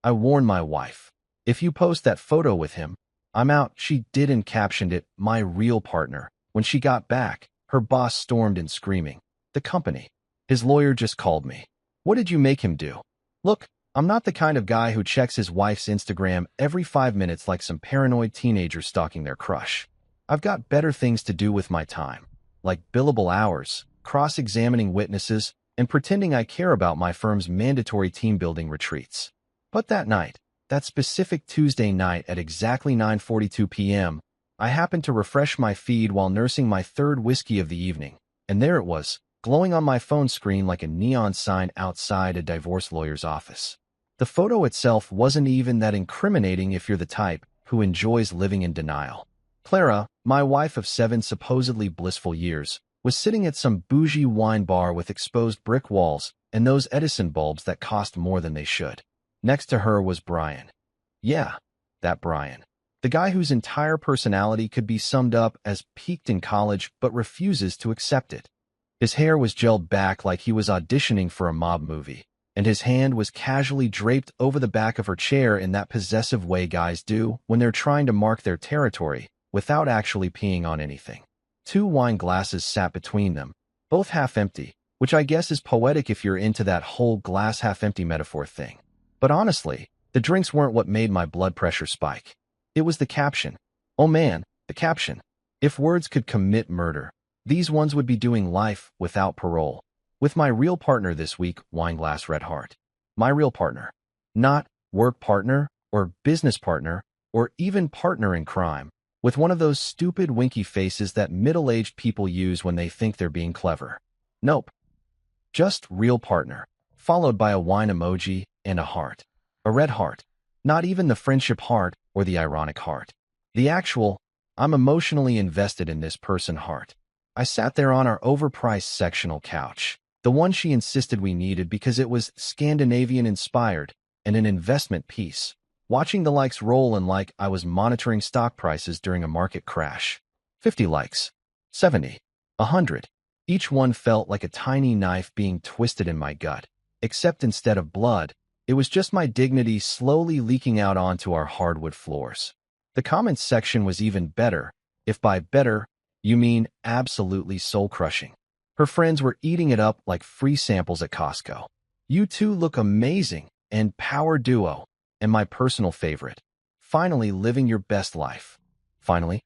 I warned my wife. If you post that photo with him, I'm out. She did and captioned it, my real partner. When she got back, her boss stormed in screaming. The company. His lawyer just called me. What did you make him do? Look, I'm not the kind of guy who checks his wife's Instagram every 5 minutes like some paranoid teenager stalking their crush. I've got better things to do with my time, like billable hours, cross-examining witnesses, and pretending I care about my firm's mandatory team-building retreats. But that night, that specific Tuesday night at exactly 9:42 p.m., I happened to refresh my feed while nursing my third whiskey of the evening, and there it was, glowing on my phone screen like a neon sign outside a divorce lawyer's office. The photo itself wasn't even that incriminating if you're the type who enjoys living in denial. Clara, my wife of 7 supposedly blissful years, was sitting at some bougie wine bar with exposed brick walls and those Edison bulbs that cost more than they should. Next to her was Brian. Yeah, that Brian. The guy whose entire personality could be summed up as peaked in college but refuses to accept it. His hair was gelled back like he was auditioning for a mob movie, and his hand was casually draped over the back of her chair in that possessive way guys do when they're trying to mark their territory without actually peeing on anything. 2 wine glasses sat between them, both half empty, which I guess is poetic if you're into that whole glass half empty metaphor thing. But honestly, the drinks weren't what made my blood pressure spike. It was the caption. Oh man, the caption. If words could commit murder, these ones would be doing life without parole. With my real partner this week, Wineglass Red Heart. My real partner. Not work partner, or business partner, or even partner in crime, with one of those stupid winky faces that middle-aged people use when they think they're being clever. Nope. Just real partner, followed by a wine emoji and a heart. A red heart. Not even the friendship heart or the ironic heart. The actual, I'm emotionally invested in this person heart. I sat there on our overpriced sectional couch, the one she insisted we needed because it was Scandinavian-inspired and an investment piece, watching the likes roll in like I was monitoring stock prices during a market crash. 50 likes. 70. 100. Each one felt like a tiny knife being twisted in my gut, except instead of blood, it was just my dignity slowly leaking out onto our hardwood floors. The comments section was even better, if by better, you mean absolutely soul-crushing. Her friends were eating it up like free samples at Costco. You two look amazing, and power duo, and my personal favorite. Finally living your best life. Finally,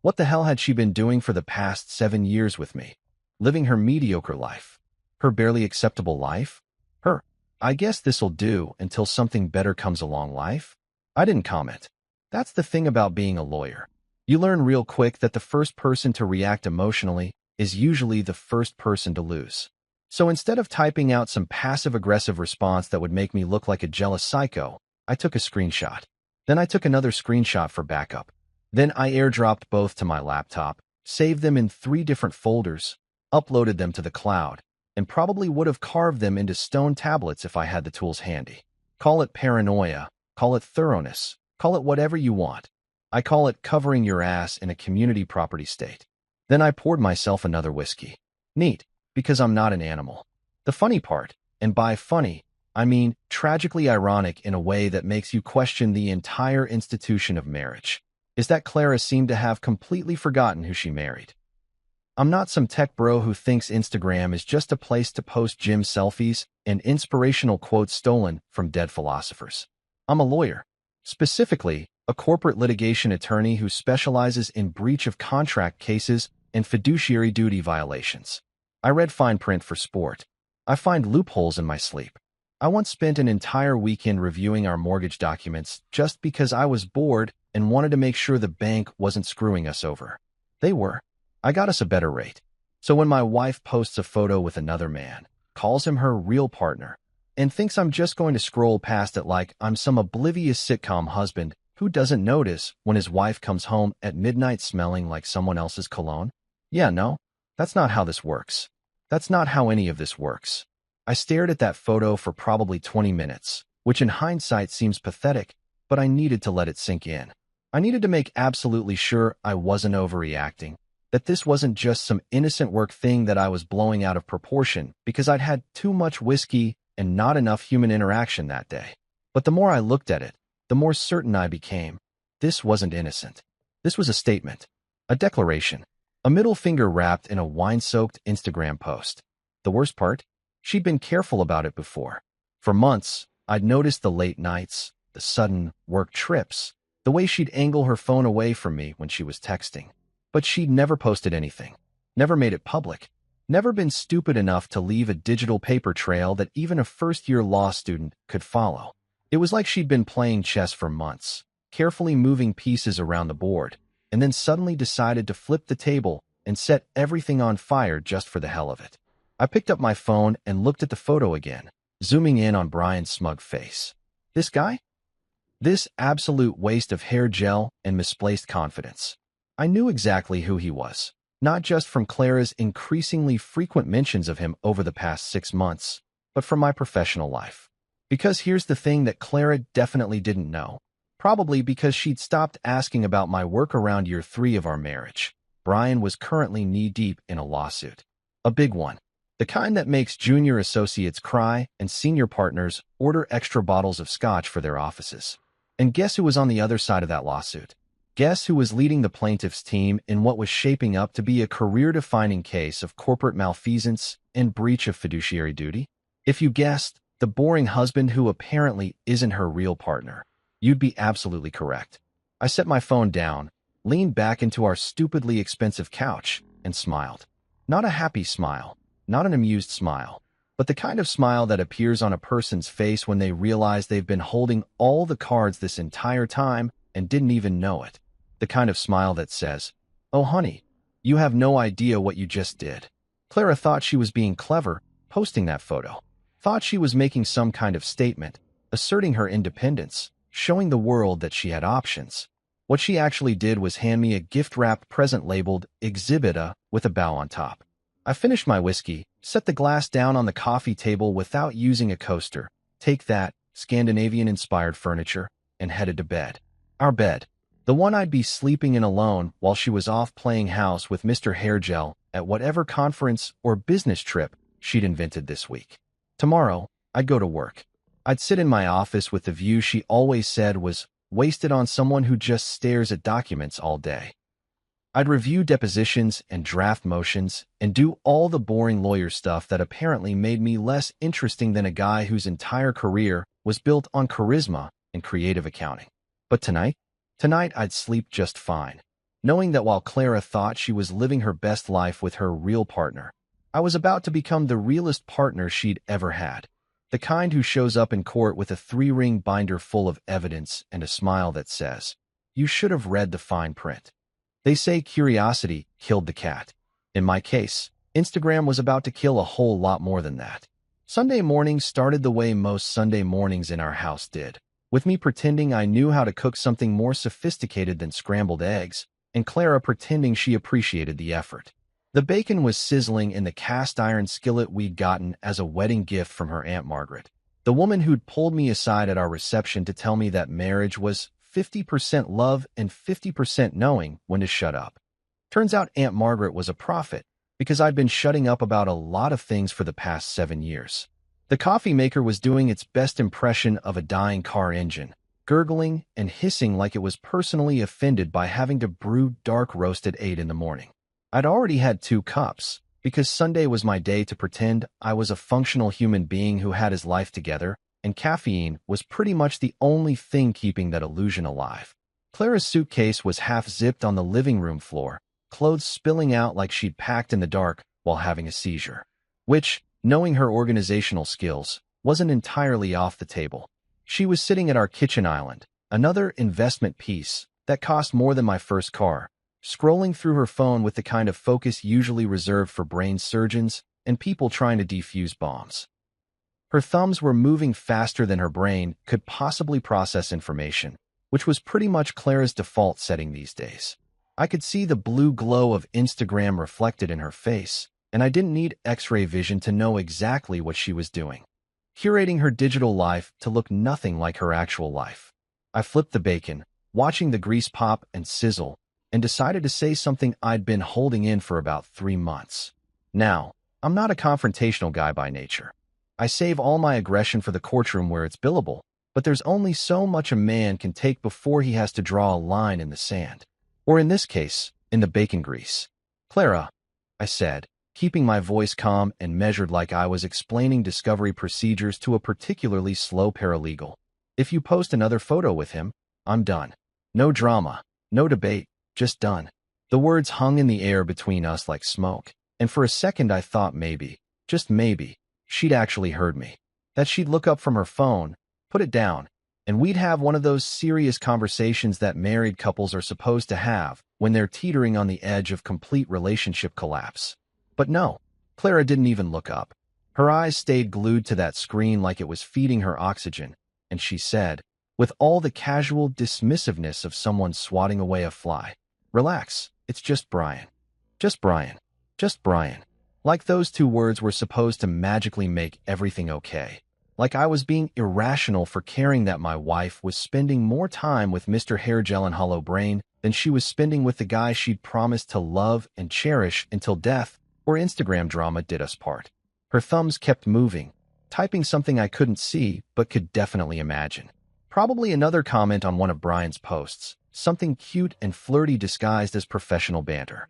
what the hell had she been doing for the past 7 years with me? Living her mediocre life. Her barely acceptable life? Her, I guess this'll do until something better comes along life? I didn't comment. That's the thing about being a lawyer. You learn real quick that the first person to react emotionally is usually the first person to lose. So instead of typing out some passive-aggressive response that would make me look like a jealous psycho, I took a screenshot. Then I took another screenshot for backup. Then I airdropped both to my laptop, saved them in 3 different folders, uploaded them to the cloud, and probably would have carved them into stone tablets if I had the tools handy. Call it paranoia, call it thoroughness, call it whatever you want. I call it covering your ass in a community property state. Then I poured myself another whiskey. Neat, because I'm not an animal. The funny part, and by funny, I mean tragically ironic in a way that makes you question the entire institution of marriage, is that Clara seemed to have completely forgotten who she married. I'm not some tech bro who thinks Instagram is just a place to post gym selfies and inspirational quotes stolen from dead philosophers. I'm a lawyer. Specifically, a corporate litigation attorney who specializes in breach of contract cases and fiduciary duty violations. I read fine print for sport. I find loopholes in my sleep. I once spent an entire weekend reviewing our mortgage documents just because I was bored and wanted to make sure the bank wasn't screwing us over. They were. I got us a better rate. So when my wife posts a photo with another man, calls him her real partner, and thinks I'm just going to scroll past it like I'm some oblivious sitcom husband who doesn't notice when his wife comes home at midnight smelling like someone else's cologne? Yeah, no, that's not how this works. That's not how any of this works. I stared at that photo for probably 20 minutes, which in hindsight seems pathetic, but I needed to let it sink in. I needed to make absolutely sure I wasn't overreacting, that this wasn't just some innocent work thing that I was blowing out of proportion because I'd had too much whiskey and not enough human interaction that day. But the more I looked at it, the more certain I became. This wasn't innocent. This was a statement, a declaration, a middle finger wrapped in a wine-soaked Instagram post. The worst part? She'd been careful about it before. For months, I'd noticed the late nights, the sudden work trips, the way she'd angle her phone away from me when she was texting. But she'd never posted anything, never made it public, never been stupid enough to leave a digital paper trail that even a first-year law student could follow. It was like she'd been playing chess for months, carefully moving pieces around the board, and then suddenly decided to flip the table and set everything on fire just for the hell of it. I picked up my phone and looked at the photo again, zooming in on Brian's smug face. This guy? This absolute waste of hair gel and misplaced confidence. I knew exactly who he was, not just from Clara's increasingly frequent mentions of him over the past 6 months, but from my professional life. Because here's the thing that Clara definitely didn't know. Probably because she'd stopped asking about my work around year 3 of our marriage. Brian was currently knee-deep in a lawsuit. A big one. The kind that makes junior associates cry and senior partners order extra bottles of scotch for their offices. And guess who was on the other side of that lawsuit? Guess who was leading the plaintiff's team in what was shaping up to be a career-defining case of corporate malfeasance and breach of fiduciary duty? If you guessed, the boring husband who apparently isn't her real partner, you'd be absolutely correct. I set my phone down, leaned back into our stupidly expensive couch, and smiled. Not a happy smile, not an amused smile, but the kind of smile that appears on a person's face when they realize they've been holding all the cards this entire time and didn't even know it. The kind of smile that says, "Oh honey, you have no idea what you just did." Clara thought she was being clever, posting that photo. Thought she was making some kind of statement, asserting her independence, showing the world that she had options. What she actually did was hand me a gift-wrapped present labeled Exhibit A with a bow on top. I finished my whiskey, set the glass down on the coffee table without using a coaster, take that, Scandinavian-inspired furniture, and headed to bed. Our bed. The one I'd be sleeping in alone while she was off playing house with Mr. Hairgel at whatever conference or business trip she'd invented this week. Tomorrow, I'd go to work. I'd sit in my office with the view she always said was wasted on someone who just stares at documents all day. I'd review depositions and draft motions and do all the boring lawyer stuff that apparently made me less interesting than a guy whose entire career was built on charisma and creative accounting. But tonight I'd sleep just fine, knowing that while Clara thought she was living her best life with her real partner, I was about to become the realest partner she'd ever had. The kind who shows up in court with a 3-ring binder full of evidence and a smile that says, "You should have read the fine print." They say curiosity killed the cat. In my case, Instagram was about to kill a whole lot more than that. Sunday mornings started the way most Sunday mornings in our house did, with me pretending I knew how to cook something more sophisticated than scrambled eggs, and Clara pretending she appreciated the effort. The bacon was sizzling in the cast-iron skillet we'd gotten as a wedding gift from her Aunt Margaret, the woman who'd pulled me aside at our reception to tell me that marriage was 50% love and 50% knowing when to shut up. Turns out Aunt Margaret was a prophet, because I'd been shutting up about a lot of things for the past 7 years. The coffee maker was doing its best impression of a dying car engine, gurgling and hissing like it was personally offended by having to brew dark roast at 8 in the morning. I'd already had 2 cups, because Sunday was my day to pretend I was a functional human being who had his life together, and caffeine was pretty much the only thing keeping that illusion alive. Clara's suitcase was half-zipped on the living room floor, clothes spilling out like she'd packed in the dark while having a seizure. Which, knowing her organizational skills, wasn't entirely off the table. She was sitting at our kitchen island, another investment piece that cost more than my first car, scrolling through her phone with the kind of focus usually reserved for brain surgeons and people trying to defuse bombs. Her thumbs were moving faster than her brain could possibly process information, which was pretty much Clara's default setting these days. I could see the blue glow of Instagram reflected in her face, and I didn't need X-ray vision to know exactly what she was doing, curating her digital life to look nothing like her actual life. I flipped the bacon, watching the grease pop and sizzle, and decided to say something I'd been holding in for about 3 months. Now, I'm not a confrontational guy by nature. I save all my aggression for the courtroom where it's billable, but there's only so much a man can take before he has to draw a line in the sand. Or in this case, in the bacon grease. Clara, I said, keeping my voice calm and measured like I was explaining discovery procedures to a particularly slow paralegal. If you post another photo with him, I'm done. No drama, no debate, just done. The words hung in the air between us like smoke, and for a second I thought maybe, just maybe, she'd actually heard me. That she'd look up from her phone, put it down, and we'd have one of those serious conversations that married couples are supposed to have when they're teetering on the edge of complete relationship collapse. But no, Clara didn't even look up. Her eyes stayed glued to that screen like it was feeding her oxygen, and she said, with all the casual dismissiveness of someone swatting away a fly, "Relax, it's just Brian. Just Brian. Just Brian." Like those two words were supposed to magically make everything okay. Like I was being irrational for caring that my wife was spending more time with Mr. Hairgel and Hollow Brain than she was spending with the guy she'd promised to love and cherish until death or Instagram drama did us part. Her thumbs kept moving, typing something I couldn't see but could definitely imagine. Probably another comment on one of Brian's posts, something cute and flirty disguised as professional banter.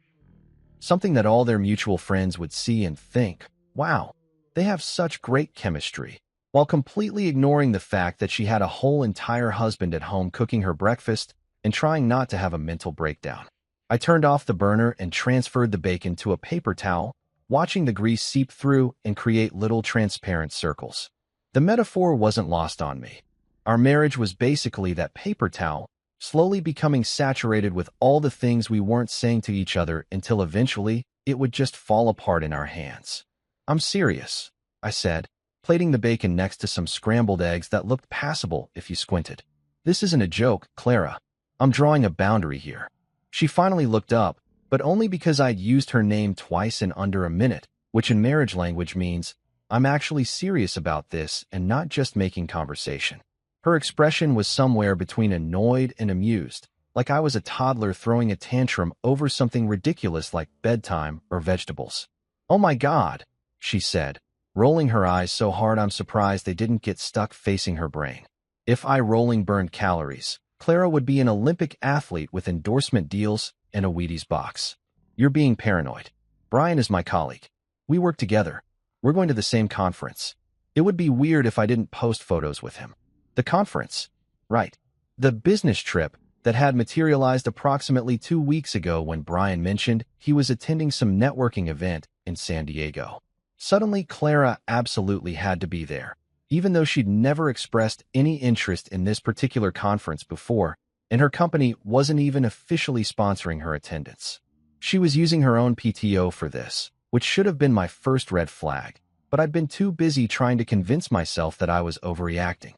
Something that all their mutual friends would see and think, wow, they have such great chemistry, while completely ignoring the fact that she had a whole entire husband at home cooking her breakfast and trying not to have a mental breakdown. I turned off the burner and transferred the bacon to a paper towel, watching the grease seep through and create little transparent circles. The metaphor wasn't lost on me. Our marriage was basically that paper towel, slowly becoming saturated with all the things we weren't saying to each other until eventually it would just fall apart in our hands. "I'm serious," I said, plating the bacon next to some scrambled eggs that looked passable if you squinted. "This isn't a joke, Clara. I'm drawing a boundary here." She finally looked up, but only because I'd used her name twice in under a minute, which in marriage language means, I'm actually serious about this and not just making conversation. Her expression was somewhere between annoyed and amused, like I was a toddler throwing a tantrum over something ridiculous like bedtime or vegetables. "Oh my God," she said, rolling her eyes so hard I'm surprised they didn't get stuck facing her brain. If eye rolling burned calories, Clara would be an Olympic athlete with endorsement deals and a Wheaties box. "You're being paranoid. Brian is my colleague. We work together. We're going to the same conference. It would be weird if I didn't post photos with him." The conference. Right. The business trip that had materialized approximately 2 weeks ago when Brian mentioned he was attending some networking event in San Diego. Suddenly, Clara absolutely had to be there, even though she'd never expressed any interest in this particular conference before, and her company wasn't even officially sponsoring her attendance. She was using her own PTO for this, which should have been my first red flag, but I'd been too busy trying to convince myself that I was overreacting.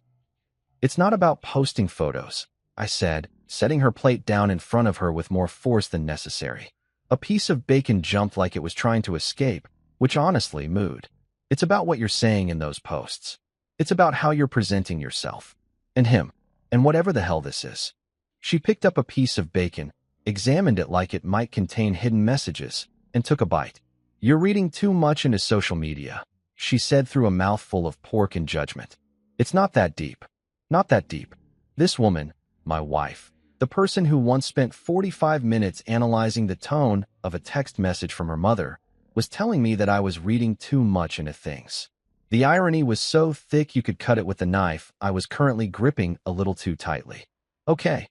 "It's not about posting photos," I said, setting her plate down in front of her with more force than necessary. A piece of bacon jumped like it was trying to escape, which honestly moved. "It's about what you're saying in those posts. It's about how you're presenting yourself. And him. And whatever the hell this is." She picked up a piece of bacon, examined it like it might contain hidden messages, and took a bite. "You're reading too much into social media," she said through a mouthful of pork and judgment. "It's not that deep. Not that deep. This woman, my wife, the person who once spent 45 minutes analyzing the tone of a text message from her mother, was telling me that I was reading too much into things. The irony was so thick you could cut it with a knife I was currently gripping a little too tightly. "Okay,"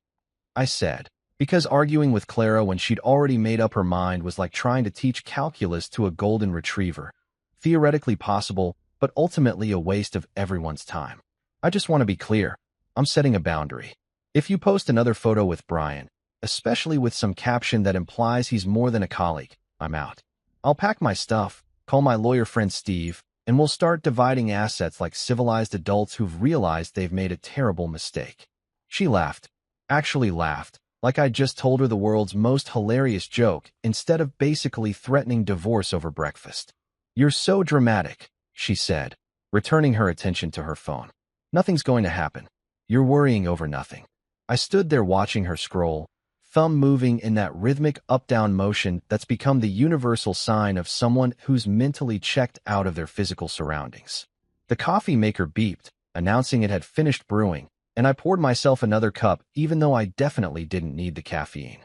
I said, because arguing with Clara when she'd already made up her mind was like trying to teach calculus to a golden retriever. Theoretically possible, but ultimately a waste of everyone's time. "I just want to be clear. I'm setting a boundary. If you post another photo with Brian, especially with some caption that implies he's more than a colleague, I'm out. I'll pack my stuff, call my lawyer friend Steve, and we'll start dividing assets like civilized adults who've realized they've made a terrible mistake." She laughed. Actually laughed, like I'd just told her the world's most hilarious joke instead of basically threatening divorce over breakfast. "You're so dramatic," she said, returning her attention to her phone. "Nothing's going to happen. You're worrying over nothing." I stood there watching her scroll, thumb moving in that rhythmic up-down motion that's become the universal sign of someone who's mentally checked out of their physical surroundings. The coffee maker beeped, announcing it had finished brewing, and I poured myself another cup even though I definitely didn't need the caffeine.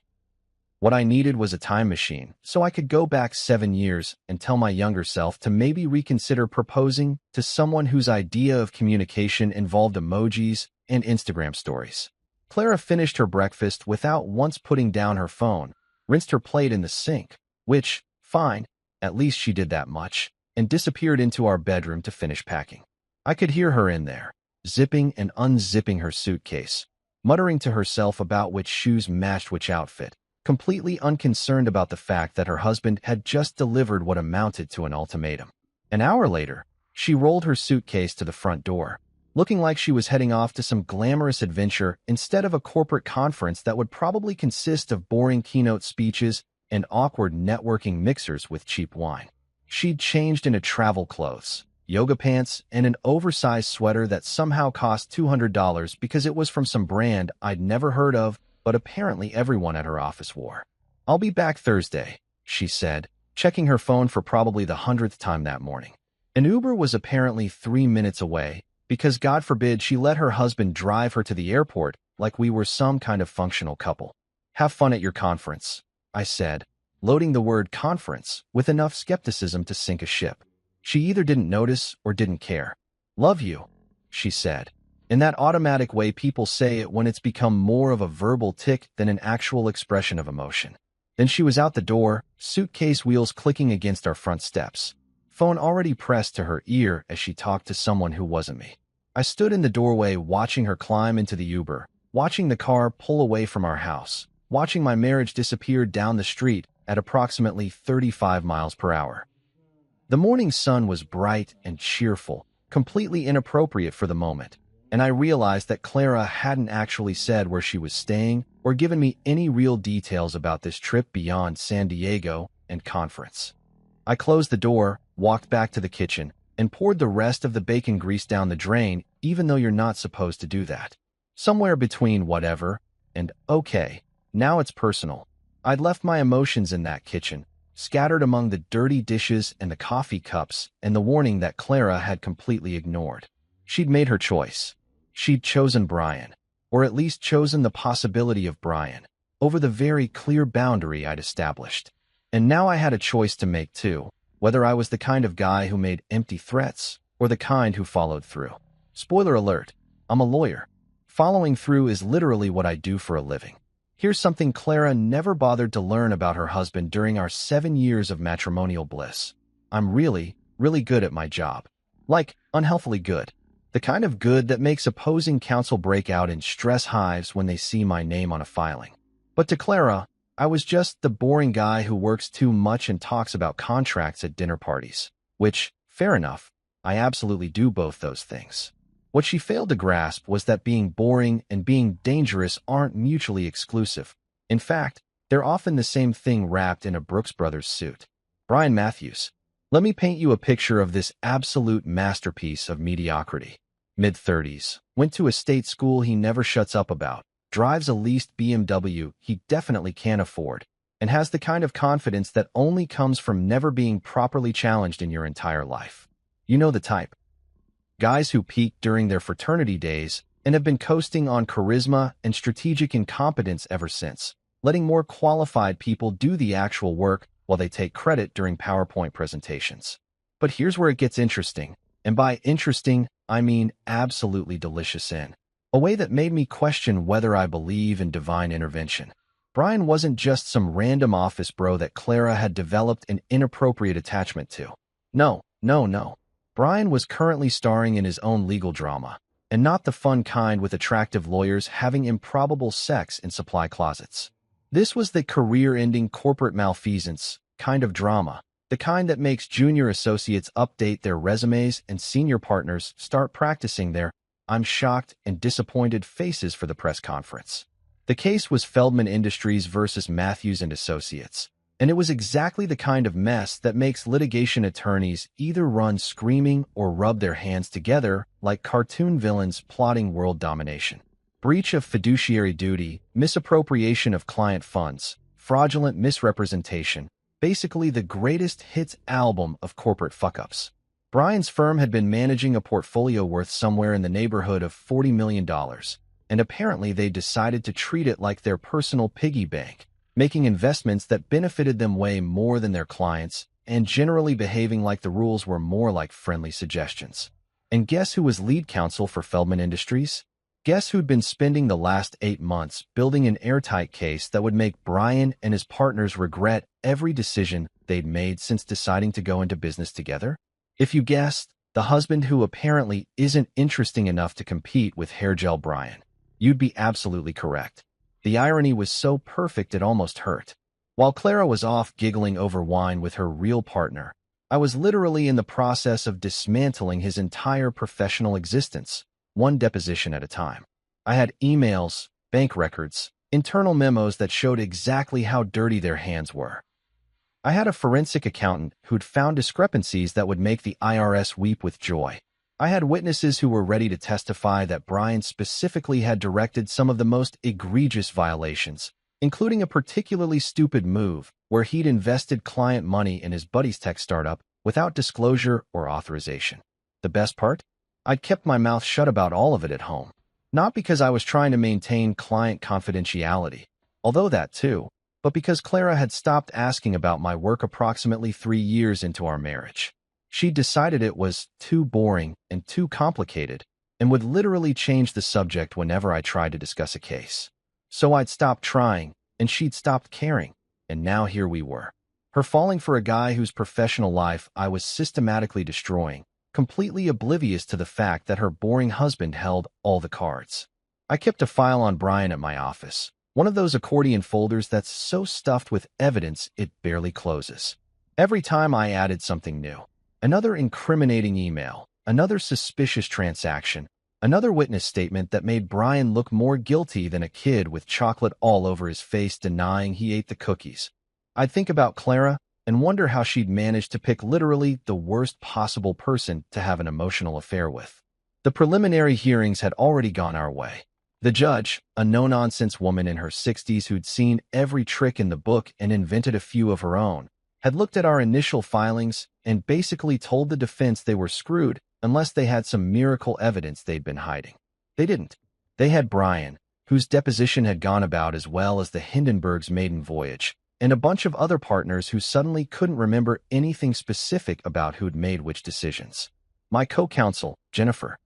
What I needed was a time machine, so I could go back 7 years and tell my younger self to maybe reconsider proposing to someone whose idea of communication involved emojis and Instagram stories. Clara finished her breakfast without once putting down her phone, rinsed her plate in the sink, which, fine, at least she did that much, and disappeared into our bedroom to finish packing. I could hear her in there, zipping and unzipping her suitcase, muttering to herself about which shoes matched which outfit, completely unconcerned about the fact that her husband had just delivered what amounted to an ultimatum. An hour later, she rolled her suitcase to the front door, looking like she was heading off to some glamorous adventure instead of a corporate conference that would probably consist of boring keynote speeches and awkward networking mixers with cheap wine. She'd changed into travel clothes, yoga pants, and an oversized sweater that somehow cost $200 because it was from some brand I'd never heard of, but apparently everyone at her office wore. "I'll be back Thursday," she said, checking her phone for probably the 100th time that morning. An Uber was apparently 3 minutes away, because God forbid she let her husband drive her to the airport like we were some kind of functional couple. "Have fun at your conference," I said, loading the word conference with enough skepticism to sink a ship. She either didn't notice or didn't care. "Love you," she said, in that automatic way people say it when it's become more of a verbal tic than an actual expression of emotion. Then she was out the door, suitcase wheels clicking against our front steps, phone already pressed to her ear as she talked to someone who wasn't me. I stood in the doorway watching her climb into the Uber, watching the car pull away from our house, watching my marriage disappear down the street at approximately 35 miles per hour. The morning sun was bright and cheerful, completely inappropriate for the moment, and I realized that Clara hadn't actually said where she was staying or given me any real details about this trip beyond San Diego and conference. I closed the door, walked back to the kitchen, and poured the rest of the bacon grease down the drain, even though you're not supposed to do that. Somewhere between whatever and okay, now it's personal. I'd left my emotions in that kitchen, scattered among the dirty dishes and the coffee cups, and the warning that Clara had completely ignored. She'd made her choice. She'd chosen Brian, or at least chosen the possibility of Brian, over the very clear boundary I'd established. And now I had a choice to make too, whether I was the kind of guy who made empty threats or the kind who followed through. Spoiler alert, I'm a lawyer. Following through is literally what I do for a living. Here's something Clara never bothered to learn about her husband during our 7 years of matrimonial bliss. I'm really, really good at my job. Like, unhealthily good. The kind of good that makes opposing counsel break out in stress hives when they see my name on a filing. But to Clara, I was just the boring guy who works too much and talks about contracts at dinner parties. Which, fair enough, I absolutely do both those things. What she failed to grasp was that being boring and being dangerous aren't mutually exclusive. In fact, they're often the same thing wrapped in a Brooks Brothers suit. Brian Matthews. Let me paint you a picture of this absolute masterpiece of mediocrity. Mid-30s, went to a state school he never shuts up about, drives a leased BMW he definitely can't afford, and has the kind of confidence that only comes from never being properly challenged in your entire life. You know the type. Guys who peaked during their fraternity days and have been coasting on charisma and strategic incompetence ever since, letting more qualified people do the actual work while they take credit during PowerPoint presentations. But here's where it gets interesting, and by interesting, I mean absolutely delicious in a way that made me question whether I believe in divine intervention. Brian wasn't just some random office bro that Clara had developed an inappropriate attachment to. No. Brian was currently starring in his own legal drama, and not the fun kind with attractive lawyers having improbable sex in supply closets. This was the career-ending corporate malfeasance kind of drama, the kind that makes junior associates update their resumes and senior partners start practicing their "I'm shocked and disappointed" faces for the press conference. The case was Feldman Industries versus Matthews and Associates, and it was exactly the kind of mess that makes litigation attorneys either run screaming or rub their hands together like cartoon villains plotting world domination. Breach of fiduciary duty, misappropriation of client funds, fraudulent misrepresentation, basically the greatest hits album of corporate fuck-ups. Brian's firm had been managing a portfolio worth somewhere in the neighborhood of $40 million, and apparently they decided to treat it like their personal piggy bank, making investments that benefited them way more than their clients, and generally behaving like the rules were more like friendly suggestions. And guess who was lead counsel for Feldman Industries? Guess who'd been spending the last 8 months building an airtight case that would make Brian and his partners regret every decision they'd made since deciding to go into business together? If you guessed, the husband who apparently isn't interesting enough to compete with Hair Gel Brian, you'd be absolutely correct. The irony was so perfect it almost hurt. While Clara was off giggling over wine with her real partner, I was literally in the process of dismantling his entire professional existence, one deposition at a time. I had emails, bank records, internal memos that showed exactly how dirty their hands were. I had a forensic accountant who'd found discrepancies that would make the IRS weep with joy. I had witnesses who were ready to testify that Brian specifically had directed some of the most egregious violations, including a particularly stupid move where he'd invested client money in his buddy's tech startup without disclosure or authorization. The best part? I'd kept my mouth shut about all of it at home. Not because I was trying to maintain client confidentiality, although that too, but because Clara had stopped asking about my work approximately 3 years into our marriage. She decided it was too boring and too complicated and would literally change the subject whenever I tried to discuss a case. So I'd stopped trying, and she'd stopped caring, and now here we were. Her falling for a guy whose professional life I was systematically destroying, completely oblivious to the fact that her boring husband held all the cards. I kept a file on Brian at my office, one of those accordion folders that's so stuffed with evidence it barely closes. Every time I added something new, another incriminating email, another suspicious transaction, another witness statement that made Brian look more guilty than a kid with chocolate all over his face denying he ate the cookies. I'd think about Clara and wonder how she'd managed to pick literally the worst possible person to have an emotional affair with. The preliminary hearings had already gone our way. The judge, a no-nonsense woman in her 60s who'd seen every trick in the book and invented a few of her own, had looked at our initial filings and basically told the defense they were screwed unless they had some miracle evidence they'd been hiding. They didn't. They had Brian, whose deposition had gone about as well as the Hindenburg's maiden voyage, and a bunch of other partners who suddenly couldn't remember anything specific about who'd made which decisions. My co-counsel, Jennifer,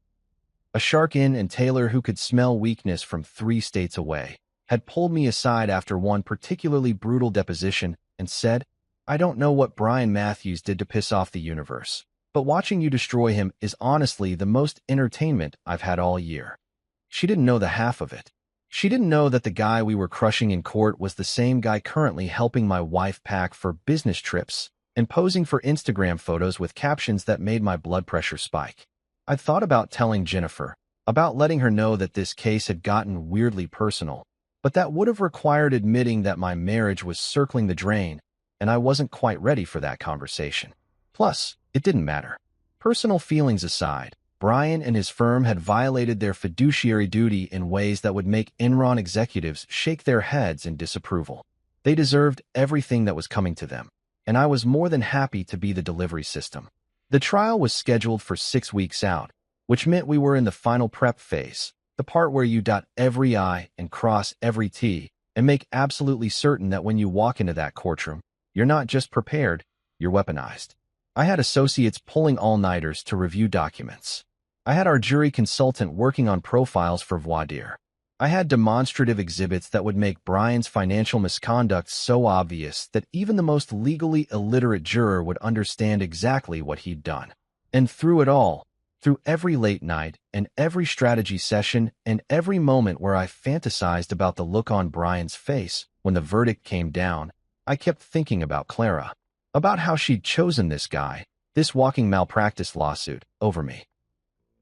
a shark in and Taylor who could smell weakness from 3 states away, had pulled me aside after one particularly brutal deposition and said, "I don't know what Brian Matthews did to piss off the universe, but watching you destroy him is honestly the most entertainment I've had all year." She didn't know the half of it. She didn't know that the guy we were crushing in court was the same guy currently helping my wife pack for business trips and posing for Instagram photos with captions that made my blood pressure spike. I'd thought about telling Jennifer, about letting her know that this case had gotten weirdly personal, but that would have required admitting that my marriage was circling the drain, and I wasn't quite ready for that conversation. Plus, it didn't matter. Personal feelings aside, Brian and his firm had violated their fiduciary duty in ways that would make Enron executives shake their heads in disapproval. They deserved everything that was coming to them, and I was more than happy to be the delivery system. The trial was scheduled for 6 weeks out, which meant we were in the final prep phase, the part where you dot every I and cross every T and make absolutely certain that when you walk into that courtroom, you're not just prepared, you're weaponized. I had associates pulling all-nighters to review documents. I had our jury consultant working on profiles for voir dire. I had demonstrative exhibits that would make Brian's financial misconduct so obvious that even the most legally illiterate juror would understand exactly what he'd done. And through it all, through every late night and every strategy session and every moment where I fantasized about the look on Brian's face when the verdict came down, I kept thinking about Clara, about how she'd chosen this guy, this walking malpractice lawsuit, over me.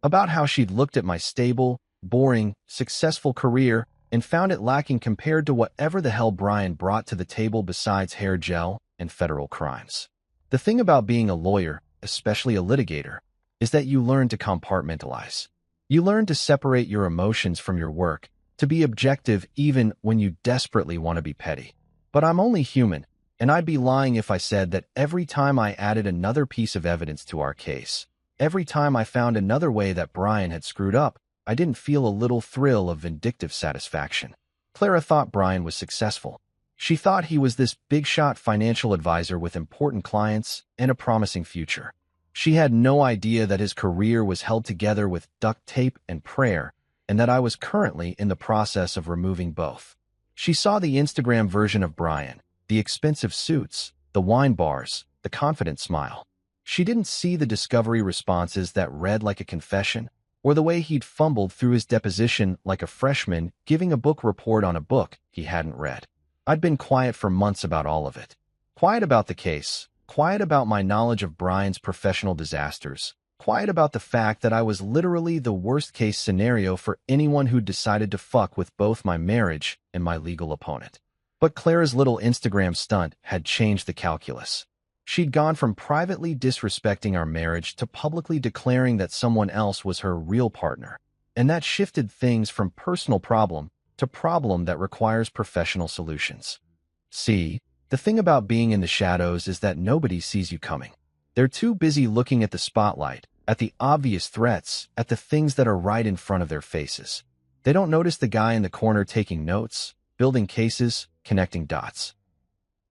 About how she'd looked at my stable, boring, successful career and found it lacking compared to whatever the hell Brian brought to the table besides hair gel and federal crimes. The thing about being a lawyer, especially a litigator, is that you learn to compartmentalize. You learn to separate your emotions from your work, to be objective even when you desperately want to be petty. But I'm only human, and I'd be lying if I said that every time I added another piece of evidence to our case, Every time I found another way that Brian had screwed up, I didn't feel a little thrill of vindictive satisfaction. Clara thought Brian was successful. She thought he was this big-shot financial advisor with important clients and a promising future. She had no idea that his career was held together with duct tape and prayer, and that I was currently in the process of removing both. She saw the Instagram version of Brian, the expensive suits, the wine bars, the confident smile. She didn't see the discovery responses that read like a confession, or the way he'd fumbled through his deposition like a freshman giving a book report on a book he hadn't read. I'd been quiet for months about all of it. Quiet about the case, quiet about my knowledge of Brian's professional disasters, quiet about the fact that I was literally the worst-case scenario for anyone who decided to fuck with both my marriage and my legal opponent. But Clara's little Instagram stunt had changed the calculus. She'd gone from privately disrespecting our marriage to publicly declaring that someone else was her real partner, and that shifted things from personal problem to problem that requires professional solutions. See, the thing about being in the shadows is that nobody sees you coming. They're too busy looking at the spotlight, at the obvious threats, at the things that are right in front of their faces. They don't notice the guy in the corner taking notes, building cases, connecting dots.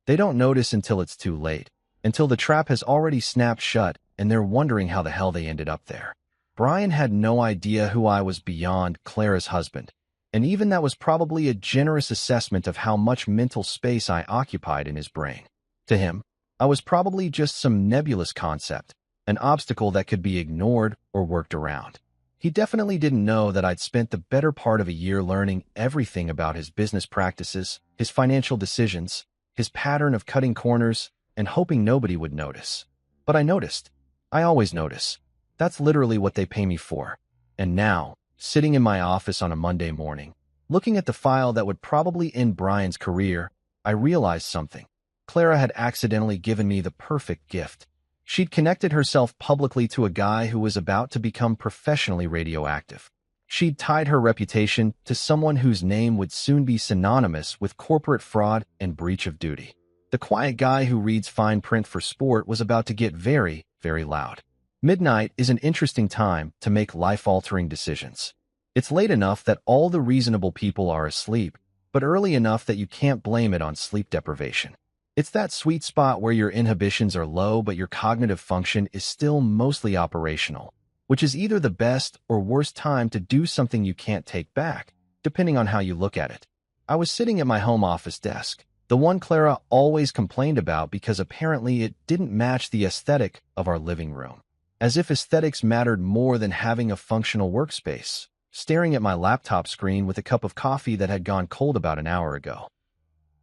They don't notice until it's too late, until the trap has already snapped shut and they're wondering how the hell they ended up there. Brian had no idea who I was beyond Clara's husband, and even that was probably a generous assessment of how much mental space I occupied in his brain. To him, I was probably just some nebulous concept, an obstacle that could be ignored or worked around. He definitely didn't know that I'd spent the better part of a year learning everything about his business practices, his financial decisions, his pattern of cutting corners, and hoping nobody would notice. But I noticed. I always notice. That's literally what they pay me for. And now, sitting in my office on a Monday morning, looking at the file that would probably end Brian's career, I realized something. Clara had accidentally given me the perfect gift. She'd connected herself publicly to a guy who was about to become professionally radioactive. She'd tied her reputation to someone whose name would soon be synonymous with corporate fraud and breach of duty. The quiet guy who reads fine print for sport was about to get very, very loud. Midnight is an interesting time to make life-altering decisions. It's late enough that all the reasonable people are asleep, but early enough that you can't blame it on sleep deprivation. It's that sweet spot where your inhibitions are low but your cognitive function is still mostly operational, which is either the best or worst time to do something you can't take back, depending on how you look at it. I was sitting at my home office desk, the one Clara always complained about because apparently it didn't match the aesthetic of our living room. As if aesthetics mattered more than having a functional workspace, staring at my laptop screen with a cup of coffee that had gone cold about an hour ago.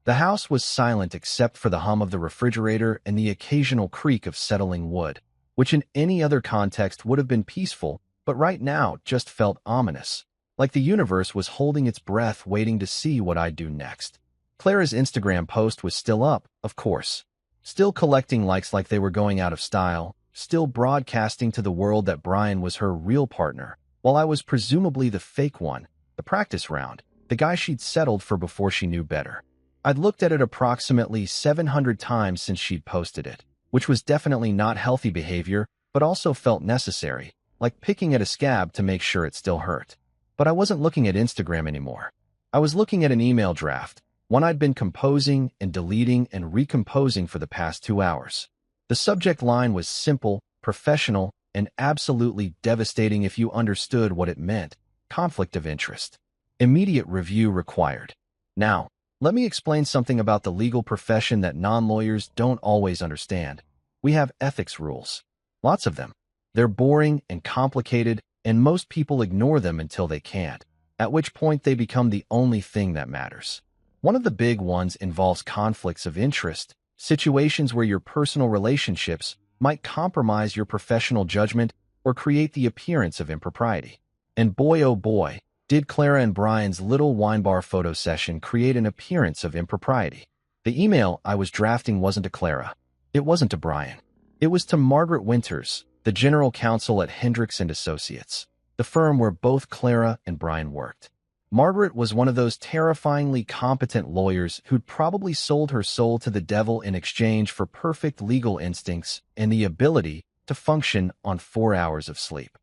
The house was silent except for the hum of the refrigerator and the occasional creak of settling wood, which in any other context would have been peaceful, but right now just felt ominous, like the universe was holding its breath waiting to see what I'd do next. Clara's Instagram post was still up, of course, still collecting likes like they were going out of style, still broadcasting to the world that Brian was her real partner, while I was presumably the fake one, the practice round, the guy she'd settled for before she knew better. I'd looked at it approximately 700 times since she'd posted it, which was definitely not healthy behavior, but also felt necessary, like picking at a scab to make sure it still hurt. But I wasn't looking at Instagram anymore. I was looking at an email draft, one I'd been composing and deleting and recomposing for the past 2 hours. The subject line was simple, professional, and absolutely devastating if you understood what it meant: conflict of interest. Immediate review required. Now, let me explain something about the legal profession that non-lawyers don't always understand. We have ethics rules. Lots of them. They're boring and complicated, and most people ignore them until they can't, at which point they become the only thing that matters. One of the big ones involves conflicts of interest, situations where your personal relationships might compromise your professional judgment or create the appearance of impropriety. And boy, oh boy, did Clara and Brian's little wine bar photo session create an appearance of impropriety. The email I was drafting wasn't to Clara. It wasn't to Brian. It was to Margaret Winters, the general counsel at Hendricks & Associates, the firm where both Clara and Brian worked. Margaret was one of those terrifyingly competent lawyers who'd probably sold her soul to the devil in exchange for perfect legal instincts and the ability to function on 4 hours of sleep.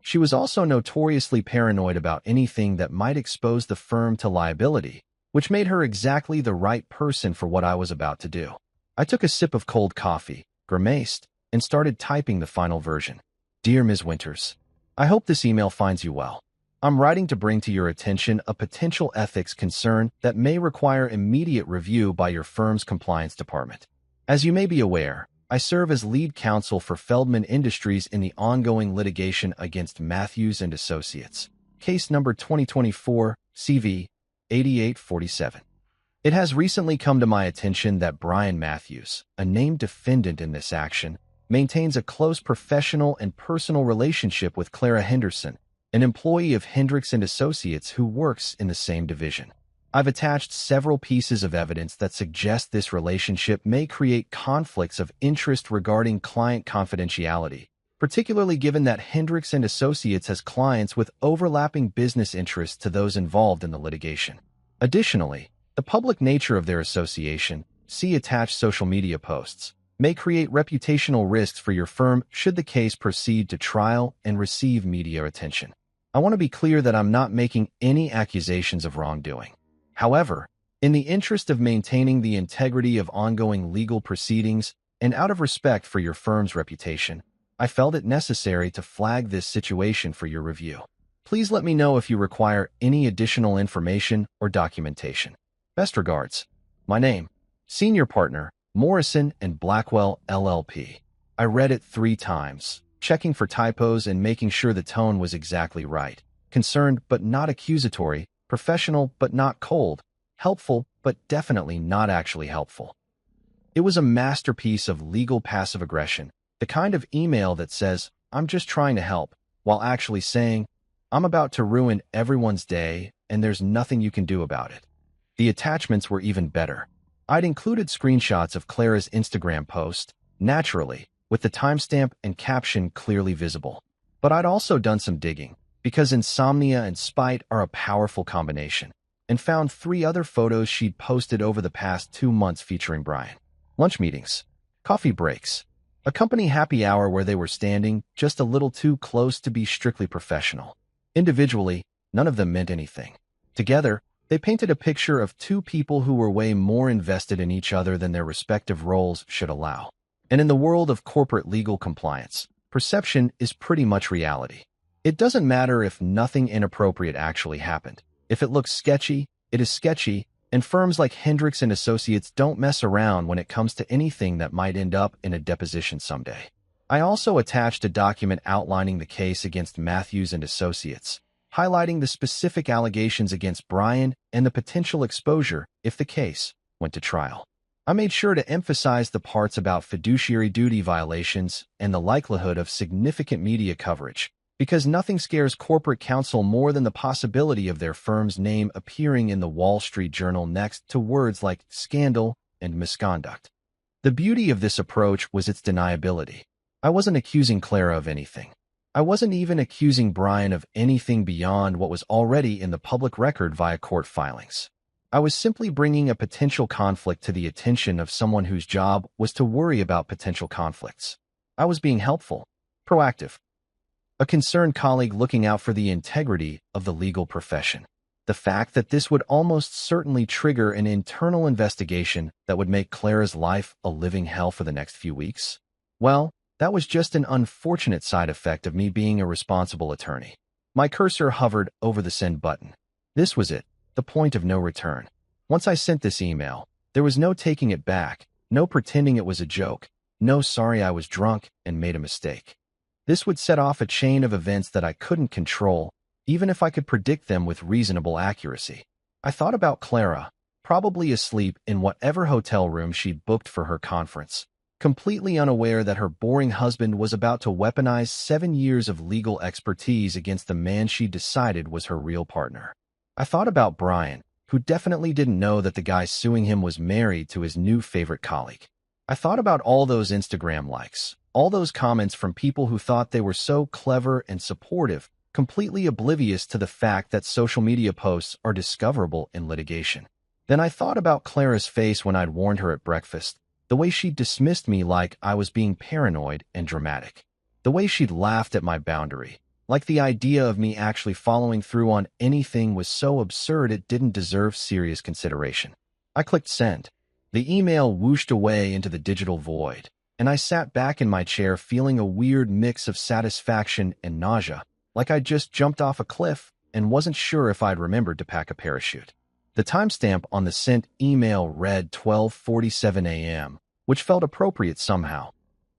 She was also notoriously paranoid about anything that might expose the firm to liability, which made her exactly the right person for what I was about to do. I took a sip of cold coffee, grimaced, and started typing the final version. Dear Ms. Winters, I hope this email finds you well. I'm writing to bring to your attention a potential ethics concern that may require immediate review by your firm's compliance department. As you may be aware, I serve as lead counsel for Feldman Industries in the ongoing litigation against Matthews and Associates, case number 2024 CV 8847. It has recently come to my attention that Brian Matthews, a named defendant in this action, maintains a close professional and personal relationship with Clara Henderson, an employee of Hendricks and Associates who works in the same division. I've attached several pieces of evidence that suggest this relationship may create conflicts of interest regarding client confidentiality, particularly given that Hendricks and Associates has clients with overlapping business interests to those involved in the litigation. Additionally, the public nature of their association, see attached social media posts, may create reputational risks for your firm should the case proceed to trial and receive media attention. I want to be clear that I'm not making any accusations of wrongdoing. However, in the interest of maintaining the integrity of ongoing legal proceedings and out of respect for your firm's reputation, I felt it necessary to flag this situation for your review. Please let me know if you require any additional information or documentation. Best regards. My name, Senior Partner, Morrison & Blackwell, LLP. I read it 3 times, checking for typos and making sure the tone was exactly right. Concerned but not accusatory, professional but not cold, helpful but definitely not actually helpful. It was a masterpiece of legal passive aggression, the kind of email that says, I'm just trying to help, while actually saying, I'm about to ruin everyone's day and there's nothing you can do about it. The attachments were even better. I'd included screenshots of Clara's Instagram post, naturally, with the timestamp and caption clearly visible. But I'd also done some digging, because insomnia and spite are a powerful combination, and found 3 other photos she'd posted over the past 2 months featuring Brian. Lunch meetings, coffee breaks, a company happy hour where they were standing just a little too close to be strictly professional. Individually, none of them meant anything. Together, they painted a picture of 2 people who were way more invested in each other than their respective roles should allow. And in the world of corporate legal compliance, perception is pretty much reality. It doesn't matter if nothing inappropriate actually happened. If it looks sketchy, it is sketchy, and firms like Hendricks and Associates don't mess around when it comes to anything that might end up in a deposition someday. I also attached a document outlining the case against Matthews and Associates, highlighting the specific allegations against Brian and the potential exposure if the case went to trial. I made sure to emphasize the parts about fiduciary duty violations and the likelihood of significant media coverage, because nothing scares corporate counsel more than the possibility of their firm's name appearing in the Wall Street Journal next to words like scandal and misconduct. The beauty of this approach was its deniability. I wasn't accusing Clara of anything. I wasn't even accusing Brian of anything beyond what was already in the public record via court filings. I was simply bringing a potential conflict to the attention of someone whose job was to worry about potential conflicts. I was being helpful, proactive, a concerned colleague looking out for the integrity of the legal profession. The fact that this would almost certainly trigger an internal investigation that would make Clara's life a living hell for the next few weeks, well, that was just an unfortunate side effect of me being a responsible attorney. My cursor hovered over the send button. This was it, the point of no return. Once I sent this email, there was no taking it back, no pretending it was a joke, no sorry I was drunk and made a mistake. This would set off a chain of events that I couldn't control, even if I could predict them with reasonable accuracy. I thought about Clara, probably asleep in whatever hotel room she'd booked for her conference, completely unaware that her boring husband was about to weaponize 7 years of legal expertise against the man she decided was her real partner. I thought about Brian, who definitely didn't know that the guy suing him was married to his new favorite colleague. I thought about all those Instagram likes, all those comments from people who thought they were so clever and supportive, completely oblivious to the fact that social media posts are discoverable in litigation. Then I thought about Clara's face when I'd warned her at breakfast, The way she dismissed me like I was being paranoid and dramatic. The way she'd laughed at my boundary, like the idea of me actually following through on anything was so absurd it didn't deserve serious consideration. I clicked send. The email whooshed away into the digital void, and I sat back in my chair feeling a weird mix of satisfaction and nausea, like I'd just jumped off a cliff and wasn't sure if I'd remembered to pack a parachute. The timestamp on the sent email read 12:47 a.m., which felt appropriate somehow.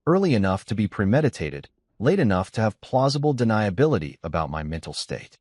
Early enough to be premeditated, late enough to have plausible deniability about my mental state.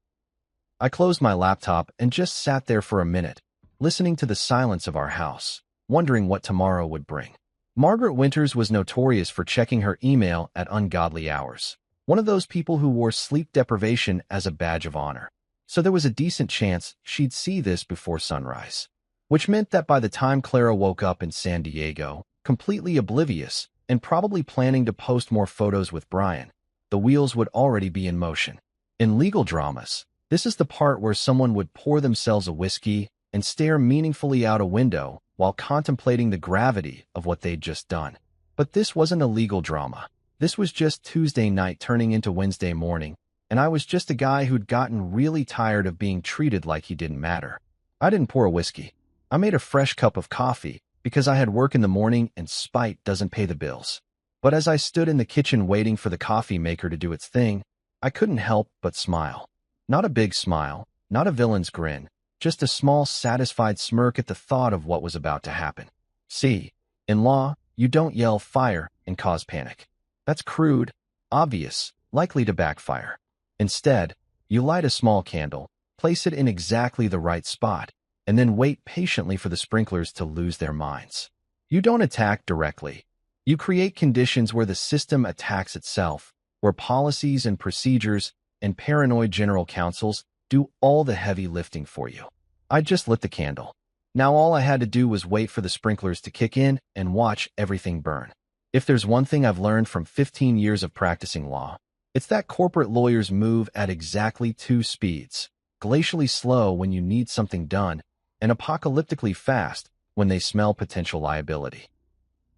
I closed my laptop and just sat there for a minute, listening to the silence of our house, wondering what tomorrow would bring. Margaret Winters was notorious for checking her email at ungodly hours, one of those people who wore sleep deprivation as a badge of honor. So there was a decent chance she'd see this before sunrise, which meant that by the time Clara woke up in San Diego, completely oblivious and probably planning to post more photos with Brian, the wheels would already be in motion. In legal dramas, this is the part where someone would pour themselves a whiskey and stare meaningfully out a window while contemplating the gravity of what they'd just done. But this wasn't a legal drama. This was just Tuesday night turning into Wednesday morning, and I was just a guy who'd gotten really tired of being treated like he didn't matter. I didn't pour a whiskey. I made a fresh cup of coffee because I had work in the morning and spite doesn't pay the bills. But as I stood in the kitchen waiting for the coffee maker to do its thing, I couldn't help but smile. Not a big smile, not a villain's grin, just a small satisfied smirk at the thought of what was about to happen. See, in law, you don't yell fire and cause panic. That's crude, obvious, likely to backfire. Instead, you light a small candle, place it in exactly the right spot, and then wait patiently for the sprinklers to lose their minds. You don't attack directly. You create conditions where the system attacks itself, where policies and procedures and paranoid general counsels do all the heavy lifting for you. I just lit the candle. Now all I had to do was wait for the sprinklers to kick in and watch everything burn. If there's one thing I've learned from 15 years of practicing law, it's that corporate lawyers move at exactly two speeds: glacially slow when you need something done, and apocalyptically fast when they smell potential liability.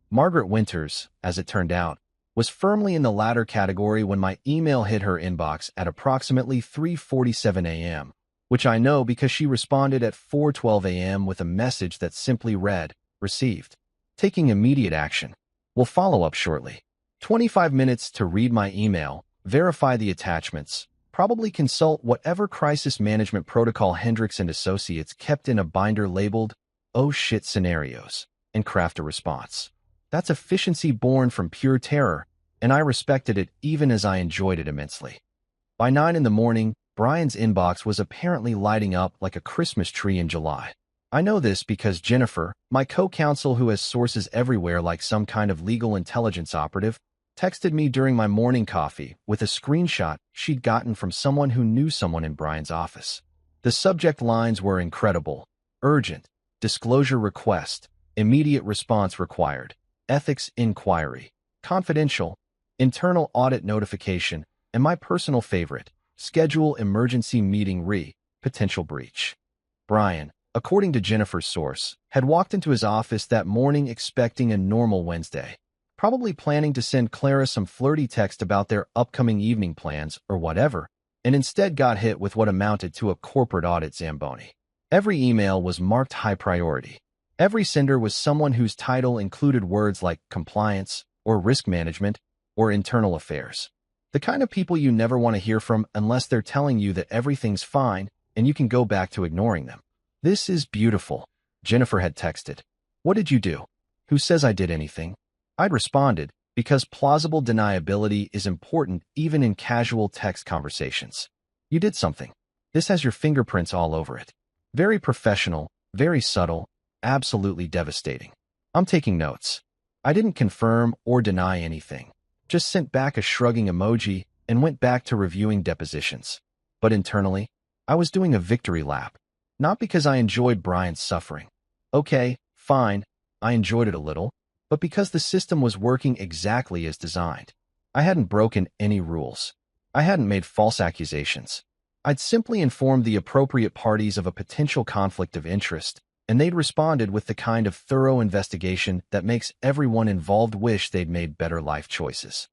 Margaret Winters, as it turned out, was firmly in the latter category when my email hit her inbox at approximately 3:47 a.m., which I know because she responded at 4:12 a.m. with a message that simply read, "Received. Taking immediate action. We'll follow up shortly." 25 minutes to read my email, verify the attachments, probably consult whatever crisis management protocol Hendricks and Associates kept in a binder labeled, "Oh shit scenarios," and craft a response. That's efficiency born from pure terror, and I respected it even as I enjoyed it immensely. By 9 in the morning, Brian's inbox was apparently lighting up like a Christmas tree in July. I know this because Jennifer, my co-counsel who has sources everywhere like some kind of legal intelligence operative, texted me during my morning coffee with a screenshot she'd gotten from someone who knew someone in Brian's office. The subject lines were incredible: urgent, disclosure request, immediate response required, ethics inquiry, confidential, internal audit notification, and my personal favorite, schedule emergency meeting potential breach. Brian, according to Jennifer's source, had walked into his office that morning expecting a normal Wednesday, probably planning to send Clara some flirty text about their upcoming evening plans or whatever, and instead got hit with what amounted to a corporate audit Zamboni. Every email was marked high priority. Every sender was someone whose title included words like compliance, or risk management, or internal affairs. The kind of people you never want to hear from unless they're telling you that everything's fine and you can go back to ignoring them. "This is beautiful," Jennifer had texted. "What did you do?" "Who says I did anything?" I'd responded, because plausible deniability is important even in casual text conversations. "You did something. This has your fingerprints all over it. Very professional, very subtle, absolutely devastating. I'm taking notes." I didn't confirm or deny anything, just sent back a shrugging emoji and went back to reviewing depositions. But internally, I was doing a victory lap. Not because I enjoyed Brian's suffering. Okay, fine, I enjoyed it a little, but because the system was working exactly as designed. I hadn't broken any rules. I hadn't made false accusations. I'd simply informed the appropriate parties of a potential conflict of interest, and they'd responded with the kind of thorough investigation that makes everyone involved wish they'd made better life choices.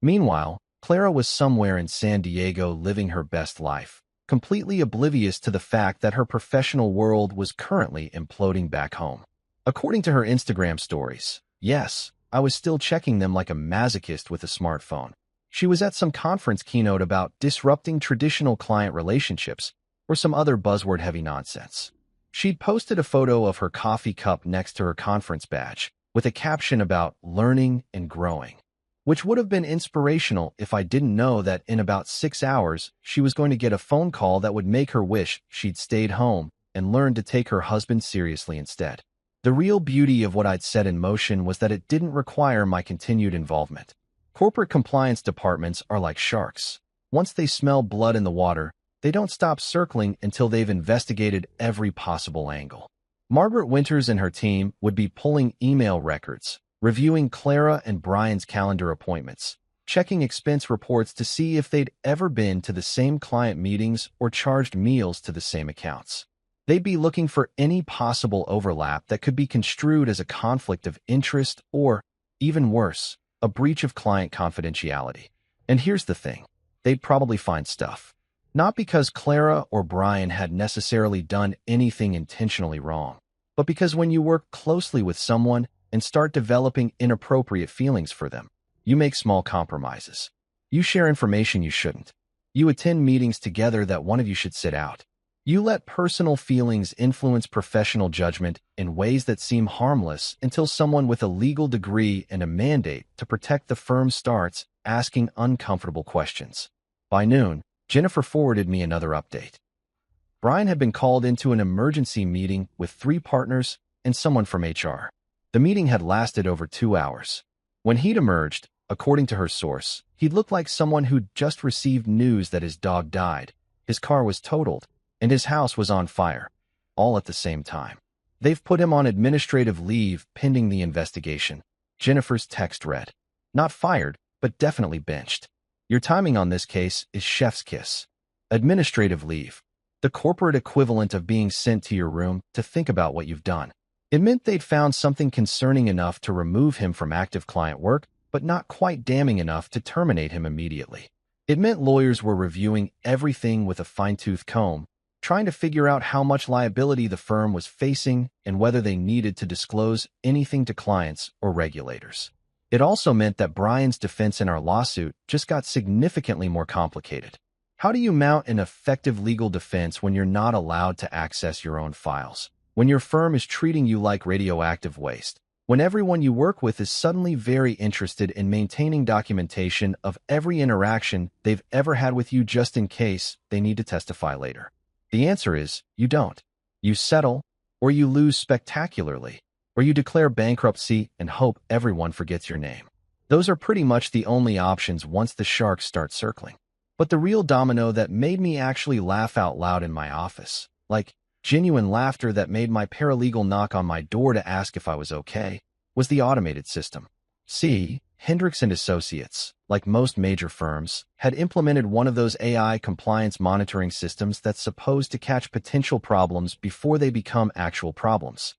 Meanwhile, Clara was somewhere in San Diego living her best life, completely oblivious to the fact that her professional world was currently imploding back home. According to her Instagram stories, yes, I was still checking them like a masochist with a smartphone. She was at some conference keynote about disrupting traditional client relationships or some other buzzword-heavy nonsense. She'd posted a photo of her coffee cup next to her conference badge with a caption about learning and growing, which would have been inspirational if I didn't know that in about 6 hours, she was going to get a phone call that would make her wish she'd stayed home and learned to take her husband seriously instead. The real beauty of what I'd set in motion was that it didn't require my continued involvement. Corporate compliance departments are like sharks. Once they smell blood in the water, they don't stop circling until they've investigated every possible angle. Margaret Winters and her team would be pulling email records, reviewing Clara and Brian's calendar appointments, checking expense reports to see if they'd ever been to the same client meetings or charged meals to the same accounts. They'd be looking for any possible overlap that could be construed as a conflict of interest or, even worse, a breach of client confidentiality. And here's the thing, they'd probably find stuff. Not because Clara or Brian had necessarily done anything intentionally wrong, but because when you work closely with someone and start developing inappropriate feelings for them, you make small compromises. You share information you shouldn't. You attend meetings together that one of you should sit out. You let personal feelings influence professional judgment in ways that seem harmless until someone with a legal degree and a mandate to protect the firm starts asking uncomfortable questions. By noon, Jennifer forwarded me another update. Brian had been called into an emergency meeting with 3 partners and someone from HR. The meeting had lasted over 2 hours. When he'd emerged, according to her source, he'd looked like someone who'd just received news that his dog died, his car was totaled, and his house was on fire, all at the same time. They've put him on administrative leave pending the investigation. Jennifer's text read, "Not fired, but definitely benched. Your timing on this case is chef's kiss. Administrative leave, the corporate equivalent of being sent to your room to think about what you've done." It meant they'd found something concerning enough to remove him from active client work, but not quite damning enough to terminate him immediately. It meant lawyers were reviewing everything with a fine-tooth comb, trying to figure out how much liability the firm was facing and whether they needed to disclose anything to clients or regulators. It also meant that Brian's defense in our lawsuit just got significantly more complicated. How do you mount an effective legal defense when you're not allowed to access your own files? When your firm is treating you like radioactive waste? When everyone you work with is suddenly very interested in maintaining documentation of every interaction they've ever had with you just in case they need to testify later? The answer is, you don't. You settle, or you lose spectacularly, or you declare bankruptcy and hope everyone forgets your name. Those are pretty much the only options once the sharks start circling. But the real domino that made me actually laugh out loud in my office, like genuine laughter that made my paralegal knock on my door to ask if I was okay, was the automated system. See, Hendricks & Associates, like most major firms, had implemented one of those AI compliance monitoring systems that's supposed to catch potential problems before they become actual problems.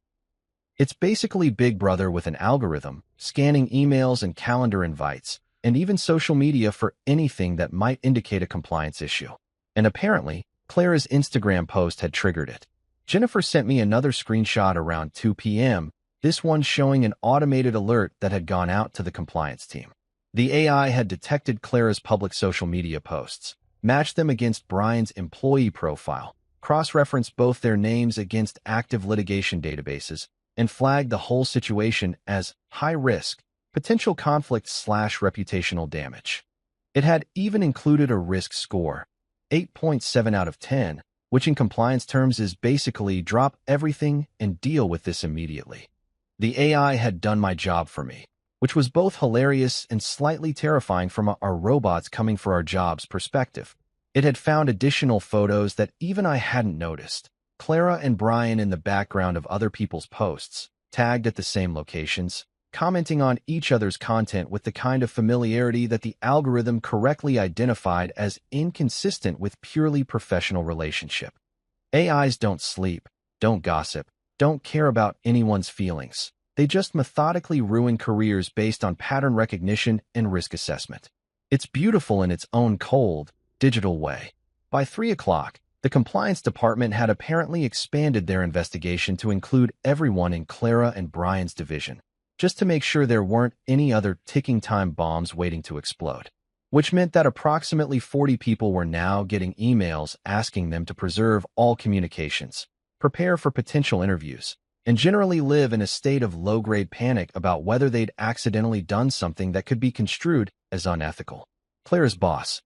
It's basically Big Brother with an algorithm, scanning emails and calendar invites, and even social media for anything that might indicate a compliance issue. And apparently, Clara's Instagram post had triggered it. Jennifer sent me another screenshot around 2 p.m., this one showing an automated alert that had gone out to the compliance team. The AI had detected Clara's public social media posts, matched them against Brian's employee profile, cross-referenced both their names against active litigation databases, and flagged the whole situation as high risk, potential conflict/reputational damage. It had even included a risk score, 8.7 out of 10, which in compliance terms is basically drop everything and deal with this immediately. The AI had done my job for me, which was both hilarious and slightly terrifying from our robots coming for our jobs perspective. It had found additional photos that even I hadn't noticed. Clara and Brian in the background of other people's posts, tagged at the same locations, commenting on each other's content with the kind of familiarity that the algorithm correctly identified as inconsistent with purely professional relationship. AIs don't sleep, don't gossip, don't care about anyone's feelings. They just methodically ruin careers based on pattern recognition and risk assessment. It's beautiful in its own cold, digital way. By 3 o'clock, the compliance department had apparently expanded their investigation to include everyone in Clara and Brian's division, just to make sure there weren't any other ticking time bombs waiting to explode. Which meant that approximately 40 people were now getting emails asking them to preserve all communications, prepare for potential interviews, and generally live in a state of low-grade panic about whether they'd accidentally done something that could be construed as unethical. Claire's boss,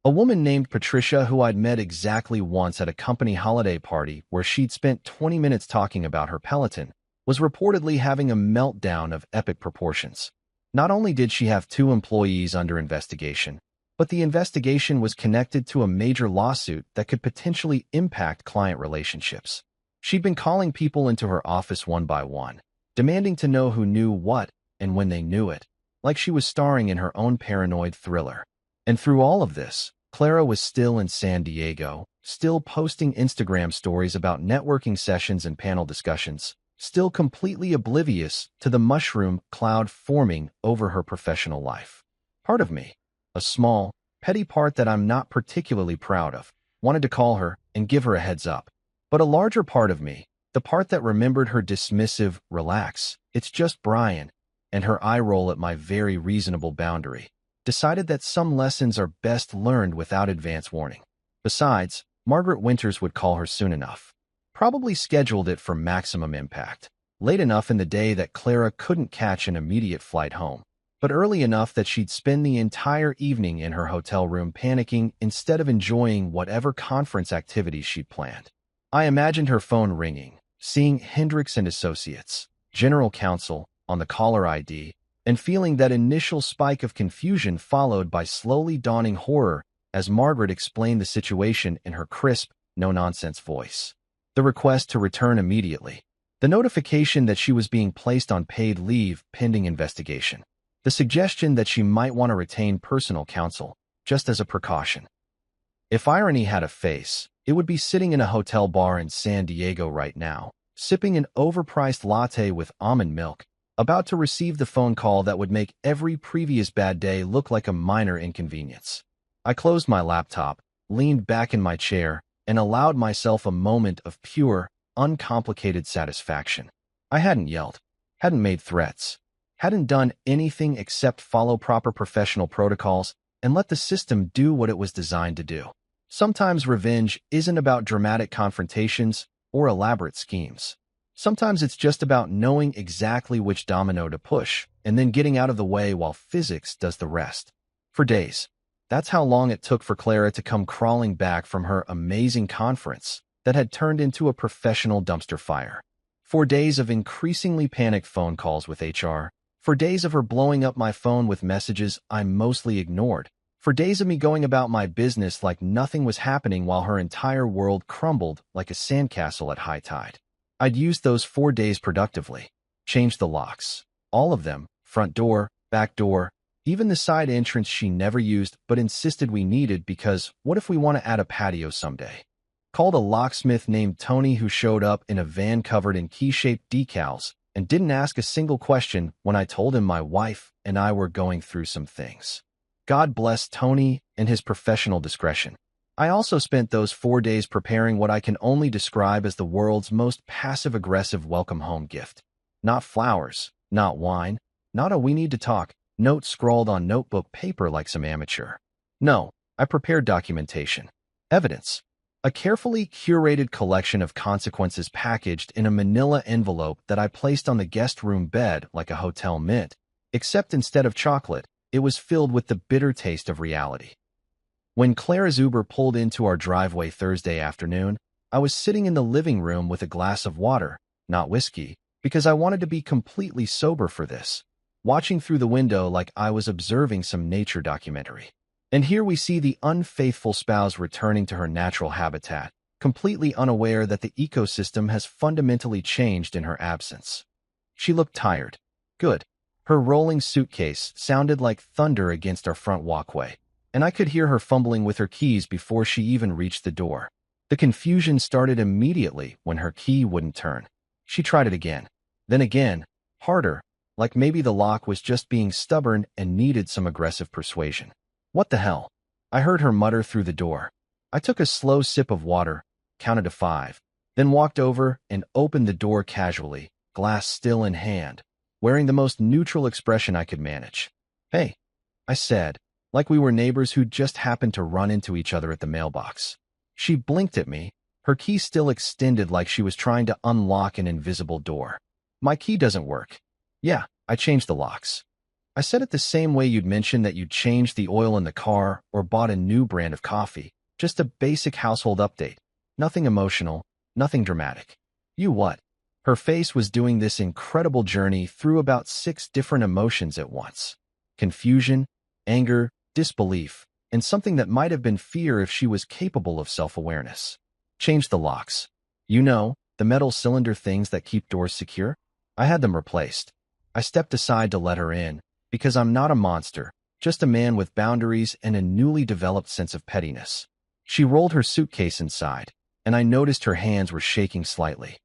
a woman named Patricia who I'd met exactly once at a company holiday party where she'd spent 20 minutes talking about her Peloton, was reportedly having a meltdown of epic proportions. Not only did she have 2 employees under investigation, but the investigation was connected to a major lawsuit that could potentially impact client relationships. She'd been calling people into her office one by one, demanding to know who knew what and when they knew it, like she was starring in her own paranoid thriller. And through all of this, Clara was still in San Diego, still posting Instagram stories about networking sessions and panel discussions, still completely oblivious to the mushroom cloud forming over her professional life. Part of me, a small, petty part that I'm not particularly proud of, wanted to call her and give her a heads up. But a larger part of me, the part that remembered her dismissive, "Relax, it's just Brian," and her eye roll at my very reasonable boundary, decided that some lessons are best learned without advance warning. Besides, Margaret Winters would call her soon enough. Probably scheduled it for maximum impact, late enough in the day that Clara couldn't catch an immediate flight home, but early enough that she'd spend the entire evening in her hotel room panicking instead of enjoying whatever conference activities she'd planned. I imagined her phone ringing, seeing Hendricks and Associates, General Counsel, on the caller ID, and feeling that initial spike of confusion followed by slowly dawning horror as Margaret explained the situation in her crisp, no-nonsense voice. The request to return immediately, the notification that she was being placed on paid leave pending investigation, the suggestion that she might want to retain personal counsel, just as a precaution. If irony had a face, it would be sitting in a hotel bar in San Diego right now, sipping an overpriced latte with almond milk, about to receive the phone call that would make every previous bad day look like a minor inconvenience. I closed my laptop, leaned back in my chair, and allowed myself a moment of pure, uncomplicated satisfaction. I hadn't yelled, hadn't made threats, hadn't done anything except follow proper professional protocols and let the system do what it was designed to do. Sometimes revenge isn't about dramatic confrontations or elaborate schemes. Sometimes it's just about knowing exactly which domino to push and then getting out of the way while physics does the rest. For days, that's how long it took for Clara to come crawling back from her amazing conference that had turned into a professional dumpster fire. 4 days of increasingly panicked phone calls with HR. For days of her blowing up my phone with messages I mostly ignored. For days of me going about my business like nothing was happening while her entire world crumbled like a sandcastle at high tide. I'd used those 4 days productively. Changed the locks. All of them. Front door, back door, even the side entrance she never used but insisted we needed because what if we want to add a patio someday? Called a locksmith named Tony who showed up in a van covered in key-shaped decals and didn't ask a single question when I told him my wife and I were going through some things. God bless Tony and his professional discretion. I also spent those 4 days preparing what I can only describe as the world's most passive-aggressive welcome home gift. Not flowers, not wine, not a "we need to talk" note scrawled on notebook paper like some amateur. No, I prepared documentation. Evidence. A carefully curated collection of consequences packaged in a manila envelope that I placed on the guest room bed like a hotel mint, except instead of chocolate, it was filled with the bitter taste of reality. When Clara's Uber pulled into our driveway Thursday afternoon, I was sitting in the living room with a glass of water, not whiskey, because I wanted to be completely sober for this, watching through the window like I was observing some nature documentary. And here we see the unfaithful spouse returning to her natural habitat, completely unaware that the ecosystem has fundamentally changed in her absence. She looked tired. Good. Her rolling suitcase sounded like thunder against our front walkway, and I could hear her fumbling with her keys before she even reached the door. The confusion started immediately when her key wouldn't turn. She tried it again. Then again, harder, like maybe the lock was just being stubborn and needed some aggressive persuasion. What the hell? I heard her mutter through the door. I took a slow sip of water, counted to 5, then walked over and opened the door casually, glass still in hand, wearing the most neutral expression I could manage. "Hey," I said, like we were neighbors who'd just happened to run into each other at the mailbox. She blinked at me, her key still extended like she was trying to unlock an invisible door. "My key doesn't work." "Yeah, I changed the locks." I said it the same way you'd mentioned that you'd changed the oil in the car or bought a new brand of coffee. Just a basic household update. Nothing emotional, nothing dramatic. "You what?" Her face was doing this incredible journey through about 6 different emotions at once. Confusion, anger, disbelief, and something that might have been fear if she was capable of self-awareness. "Change the locks. You know, the metal cylinder things that keep doors secure? I had them replaced." I stepped aside to let her in, because I'm not a monster, just a man with boundaries and a newly developed sense of pettiness. She rolled her suitcase inside, and I noticed her hands were shaking slightly.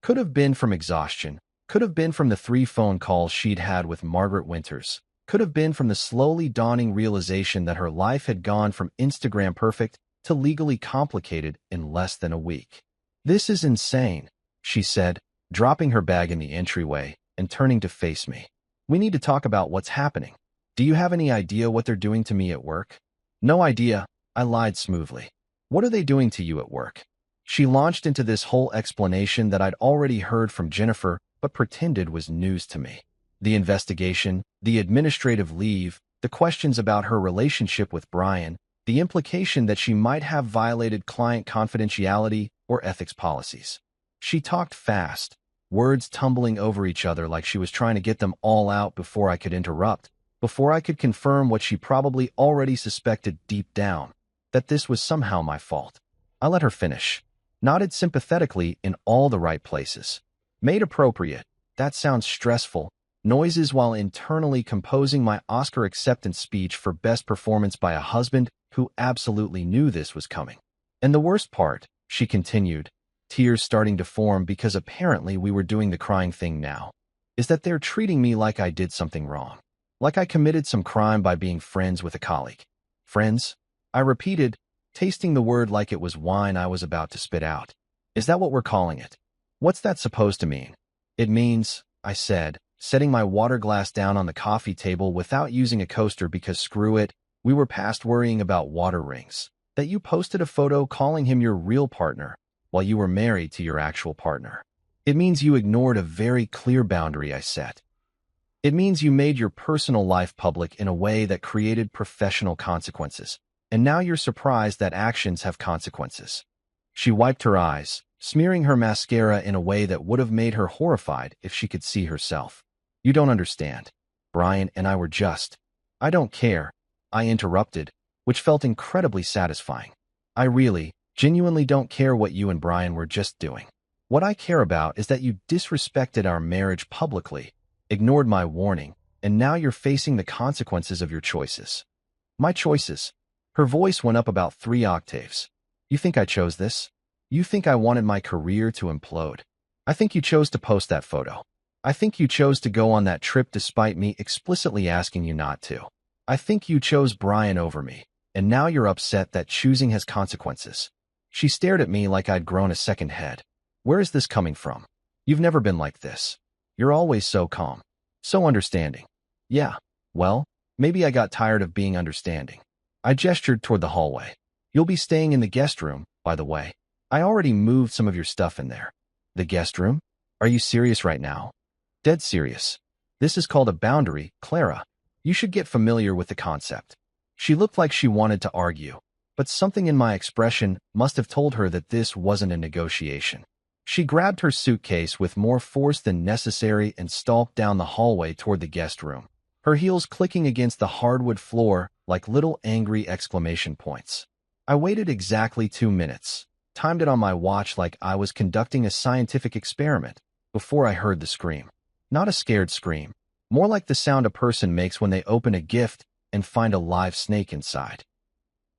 Could have been from exhaustion, could have been from the 3 phone calls she'd had with Margaret Winters, could have been from the slowly dawning realization that her life had gone from Instagram perfect to legally complicated in less than a week. "This is insane," she said, dropping her bag in the entryway and turning to face me. "We need to talk about what's happening. Do you have any idea what they're doing to me at work?" "No idea," I lied smoothly. "What are they doing to you at work?" She launched into this whole explanation that I'd already heard from Jennifer but pretended was news to me. The investigation, the administrative leave, the questions about her relationship with Brian, the implication that she might have violated client confidentiality or ethics policies. She talked fast, words tumbling over each other like she was trying to get them all out before I could interrupt, before I could confirm what she probably already suspected deep down, that this was somehow my fault. I let her finish, nodded sympathetically in all the right places. "Made appropriate, that sounds stressful," noises while internally composing my Oscar acceptance speech for best performance by a husband who absolutely knew this was coming. "And the worst part," she continued, tears starting to form because apparently we were doing the crying thing now, "is that they're treating me like I did something wrong. Like I committed some crime by being friends with a colleague." "Friends?" I repeated, tasting the word like it was wine I was about to spit out. "Is that what we're calling it? What's that supposed to mean?" "It means," I said, setting my water glass down on the coffee table without using a coaster because screw it, we were past worrying about water rings, "that you posted a photo calling him your real partner while you were married to your actual partner. It means you ignored a very clear boundary I set. It means you made your personal life public in a way that created professional consequences, and now you're surprised that actions have consequences." She wiped her eyes, smearing her mascara in a way that would have made her horrified if she could see herself. "You don't understand. Brian and I were just—" "I don't care," I interrupted, which felt incredibly satisfying. "I really, genuinely don't care what you and Brian were just doing. What I care about is that you disrespected our marriage publicly, ignored my warning, and now you're facing the consequences of your choices." "My choices?" Her voice went up about 3 octaves. "You think I chose this? You think I wanted my career to implode? I think you chose to post that photo. I think you chose to go on that trip despite me explicitly asking you not to. I think you chose Brian over me, and now you're upset that choosing has consequences." She stared at me like I'd grown a second head. "Where is this coming from? You've never been like this. You're always so calm, so understanding." "Yeah, well, maybe I got tired of being understanding." I gestured toward the hallway. "You'll be staying in the guest room, by the way. I already moved some of your stuff in there." "The guest room? Are you serious right now?" "Dead serious. This is called a boundary, Clara. You should get familiar with the concept." She looked like she wanted to argue, but something in my expression must have told her that this wasn't a negotiation. She grabbed her suitcase with more force than necessary and stalked down the hallway toward the guest room, her heels clicking against the hardwood floor like little angry exclamation points. I waited exactly 2 minutes, timed it on my watch like I was conducting a scientific experiment, before I heard the scream. Not a scared scream, more like the sound a person makes when they open a gift and find a live snake inside.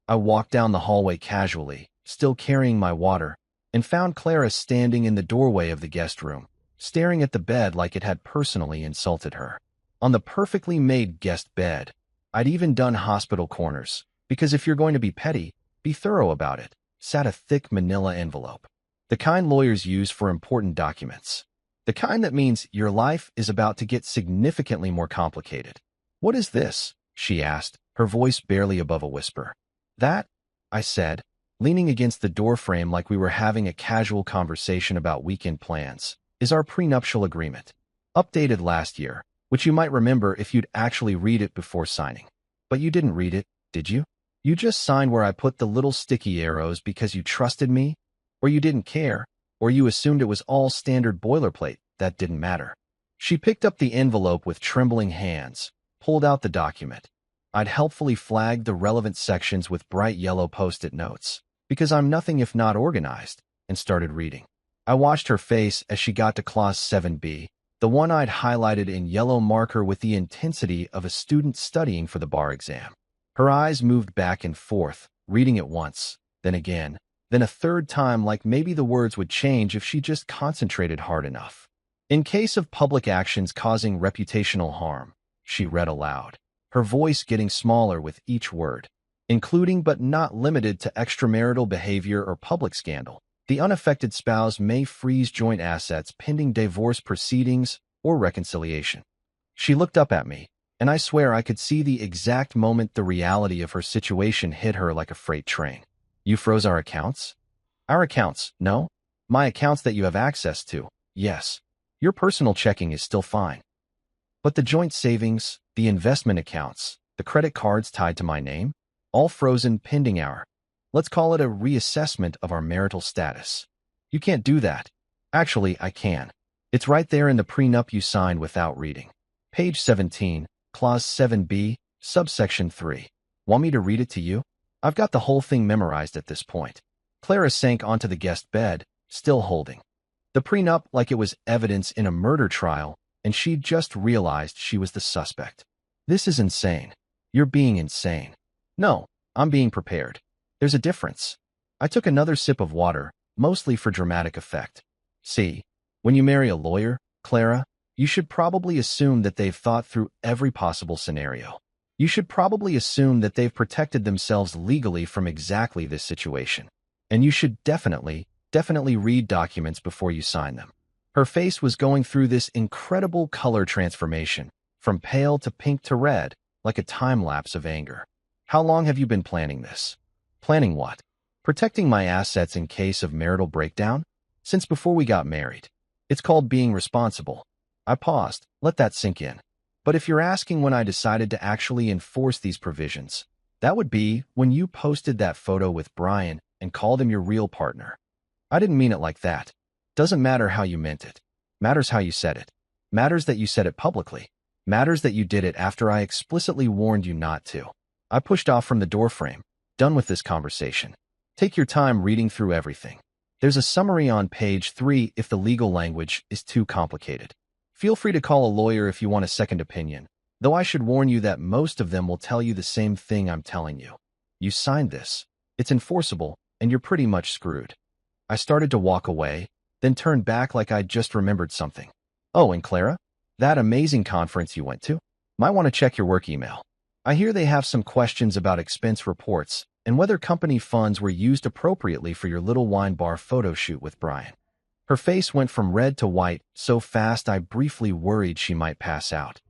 I walked down the hallway casually, still carrying my water, and found Clara standing in the doorway of the guest room, staring at the bed like it had personally insulted her. On the perfectly made guest bed, I'd even done hospital corners, because if you're going to be petty, be thorough about it, sat a thick manila envelope. The kind lawyers use for important documents. The kind that means your life is about to get significantly more complicated. "What is this?" she asked, her voice barely above a whisper. "That," I said, leaning against the doorframe like we were having a casual conversation about weekend plans, "is our prenuptial agreement. Updated last year, which you might remember if you'd actually read it before signing. But you didn't read it, did you? You just signed where I put the little sticky arrows because you trusted me? Or you didn't care? Or you assumed it was all standard boilerplate that didn't matter?" She picked up the envelope with trembling hands, pulled out the document. I'd helpfully flagged the relevant sections with bright yellow post-it notes, because I'm nothing if not organized, and started reading. I watched her face as she got to Clause 7B, the one I'd highlighted in yellow marker with the intensity of a student studying for the bar exam. Her eyes moved back and forth, reading it once, then again, then a third time like maybe the words would change if she just concentrated hard enough. "In case of public actions causing reputational harm," she read aloud, her voice getting smaller with each word, "including but not limited to extramarital behavior or public scandal, the unaffected spouse may freeze joint assets pending divorce proceedings or reconciliation." She looked up at me, and I swear I could see the exact moment the reality of her situation hit her like a freight train. "You froze our accounts?" "Our accounts, no. My accounts that you have access to, yes. Your personal checking is still fine. But the joint savings, the investment accounts, the credit cards tied to my name, all frozen pending our, let's call it a reassessment of our marital status." "You can't do that." "Actually, I can. It's right there in the prenup you signed without reading. Page 17, Clause 7B, subsection 3. Want me to read it to you? I've got the whole thing memorized at this point." Clara sank onto the guest bed, still holding the prenup like it was evidence in a murder trial, and she'd just realized she was the suspect. "This is insane. You're being insane." "No, I'm being prepared. There's a difference." I took another sip of water, mostly for dramatic effect. "See, when you marry a lawyer, Clara, you should probably assume that they've thought through every possible scenario. You should probably assume that they've protected themselves legally from exactly this situation. And you should definitely read documents before you sign them." Her face was going through this incredible color transformation, from pale to pink to red, like a time-lapse of anger. "How long have you been planning this?" "Planning what?" "Protecting my assets in case of marital breakdown?" "Since before we got married. It's called being responsible." I paused, let that sink in. "But if you're asking when I decided to actually enforce these provisions, that would be when you posted that photo with Brian and called him your real partner." "I didn't mean it like that." "Doesn't matter how you meant it. Matters how you said it. Matters that you said it publicly. Matters that you did it after I explicitly warned you not to." I pushed off from the doorframe, done with this conversation. "Take your time reading through everything. There's a summary on page 3 if the legal language is too complicated. Feel free to call a lawyer if you want a second opinion, though I should warn you that most of them will tell you the same thing I'm telling you. You signed this. It's enforceable, and you're pretty much screwed." I started to walk away, then turned back like I'd just remembered something. "Oh, and Clara? That amazing conference you went to? Might want to check your work email. I hear they have some questions about expense reports and whether company funds were used appropriately for your little wine bar photo shoot with Brian." Her face went from red to white so fast I briefly worried she might pass out.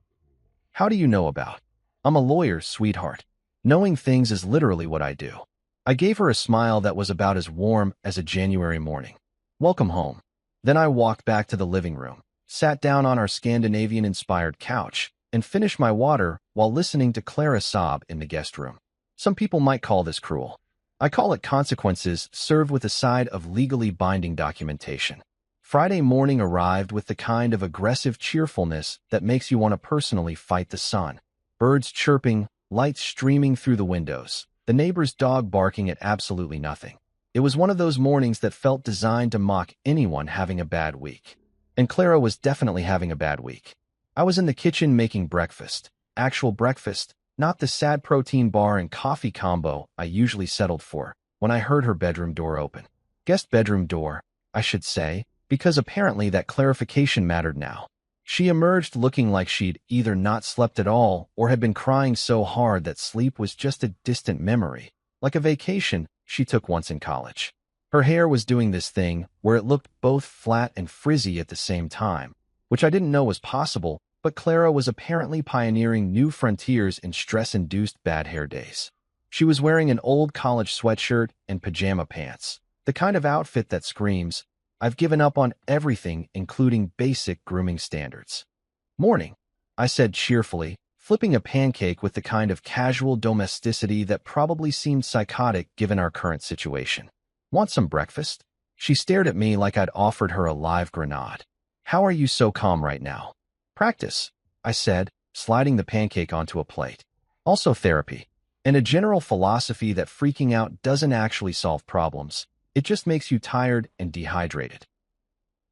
"How do you know about?" "I'm a lawyer, sweetheart. Knowing things is literally what I do." I gave her a smile that was about as warm as a January morning. "Welcome home." Then I walked back to the living room, sat down on our Scandinavian-inspired couch, and finished my water while listening to Clara sob in the guest room. Some people might call this cruel. I call it consequences served with a side of legally binding documentation. Friday morning arrived with the kind of aggressive cheerfulness that makes you want to personally fight the sun. Birds chirping, lights streaming through the windows, the neighbor's dog barking at absolutely nothing. It was one of those mornings that felt designed to mock anyone having a bad week. And Clara was definitely having a bad week. I was in the kitchen making breakfast. Actual breakfast, not the sad protein bar and coffee combo I usually settled for, when I heard her bedroom door open. Guest bedroom door, I should say, because apparently that clarification mattered now. She emerged looking like she'd either not slept at all or had been crying so hard that sleep was just a distant memory, like a vacation she took once in college. Her hair was doing this thing where it looked both flat and frizzy at the same time, which I didn't know was possible, but Clara was apparently pioneering new frontiers in stress-induced bad hair days. She was wearing an old college sweatshirt and pajama pants, the kind of outfit that screams, "I've given up on everything, including basic grooming standards." "Morning," I said cheerfully, flipping a pancake with the kind of casual domesticity that probably seemed psychotic given our current situation. "Want some breakfast?" She stared at me like I'd offered her a live grenade. "How are you so calm right now?" "Practice," I said, sliding the pancake onto a plate. "Also therapy, and a general philosophy that freaking out doesn't actually solve problems. It just makes you tired and dehydrated."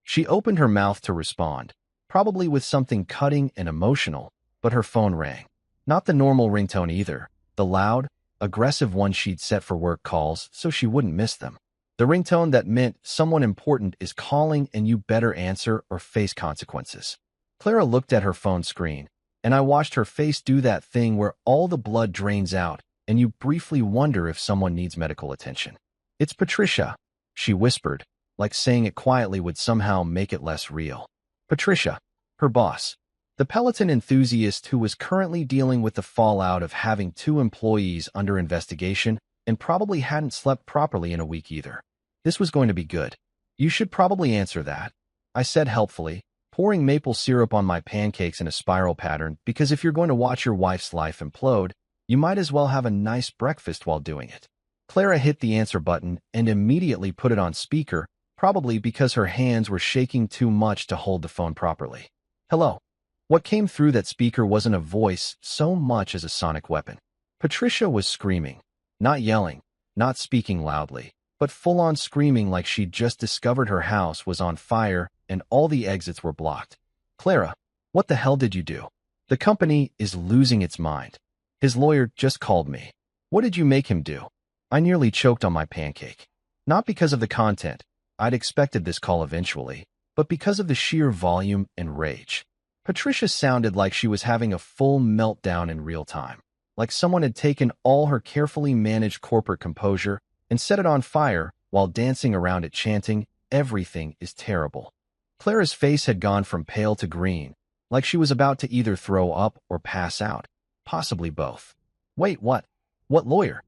She opened her mouth to respond, probably with something cutting and emotional, but her phone rang. Not the normal ringtone either, the loud, aggressive one she'd set for work calls so she wouldn't miss them. The ringtone that meant someone important is calling and you better answer or face consequences. Clara looked at her phone screen, and I watched her face do that thing where all the blood drains out and you briefly wonder if someone needs medical attention. "It's Patricia," she whispered, like saying it quietly would somehow make it less real. Patricia, her boss, the Peloton enthusiast who was currently dealing with the fallout of having 2 employees under investigation and probably hadn't slept properly in a week either. This was going to be good. "You should probably answer that," I said helpfully, pouring maple syrup on my pancakes in a spiral pattern because if you're going to watch your wife's life implode, you might as well have a nice breakfast while doing it. Clara hit the answer button and immediately put it on speaker, probably because her hands were shaking too much to hold the phone properly. "Hello." What came through that speaker wasn't a voice so much as a sonic weapon. Patricia was screaming, not yelling, not speaking loudly, but full-on screaming like she'd just discovered her house was on fire and all the exits were blocked. "Clara, what the hell did you do? The company is losing its mind. His lawyer just called me. What did you make him do?" I nearly choked on my pancake. Not because of the content, I'd expected this call eventually, but because of the sheer volume and rage. Patricia sounded like she was having a full meltdown in real time, like someone had taken all her carefully managed corporate composure and set it on fire while dancing around it chanting, "Everything is terrible." Clara's face had gone from pale to green, like she was about to either throw up or pass out, possibly both. "Wait, what? What lawyer?"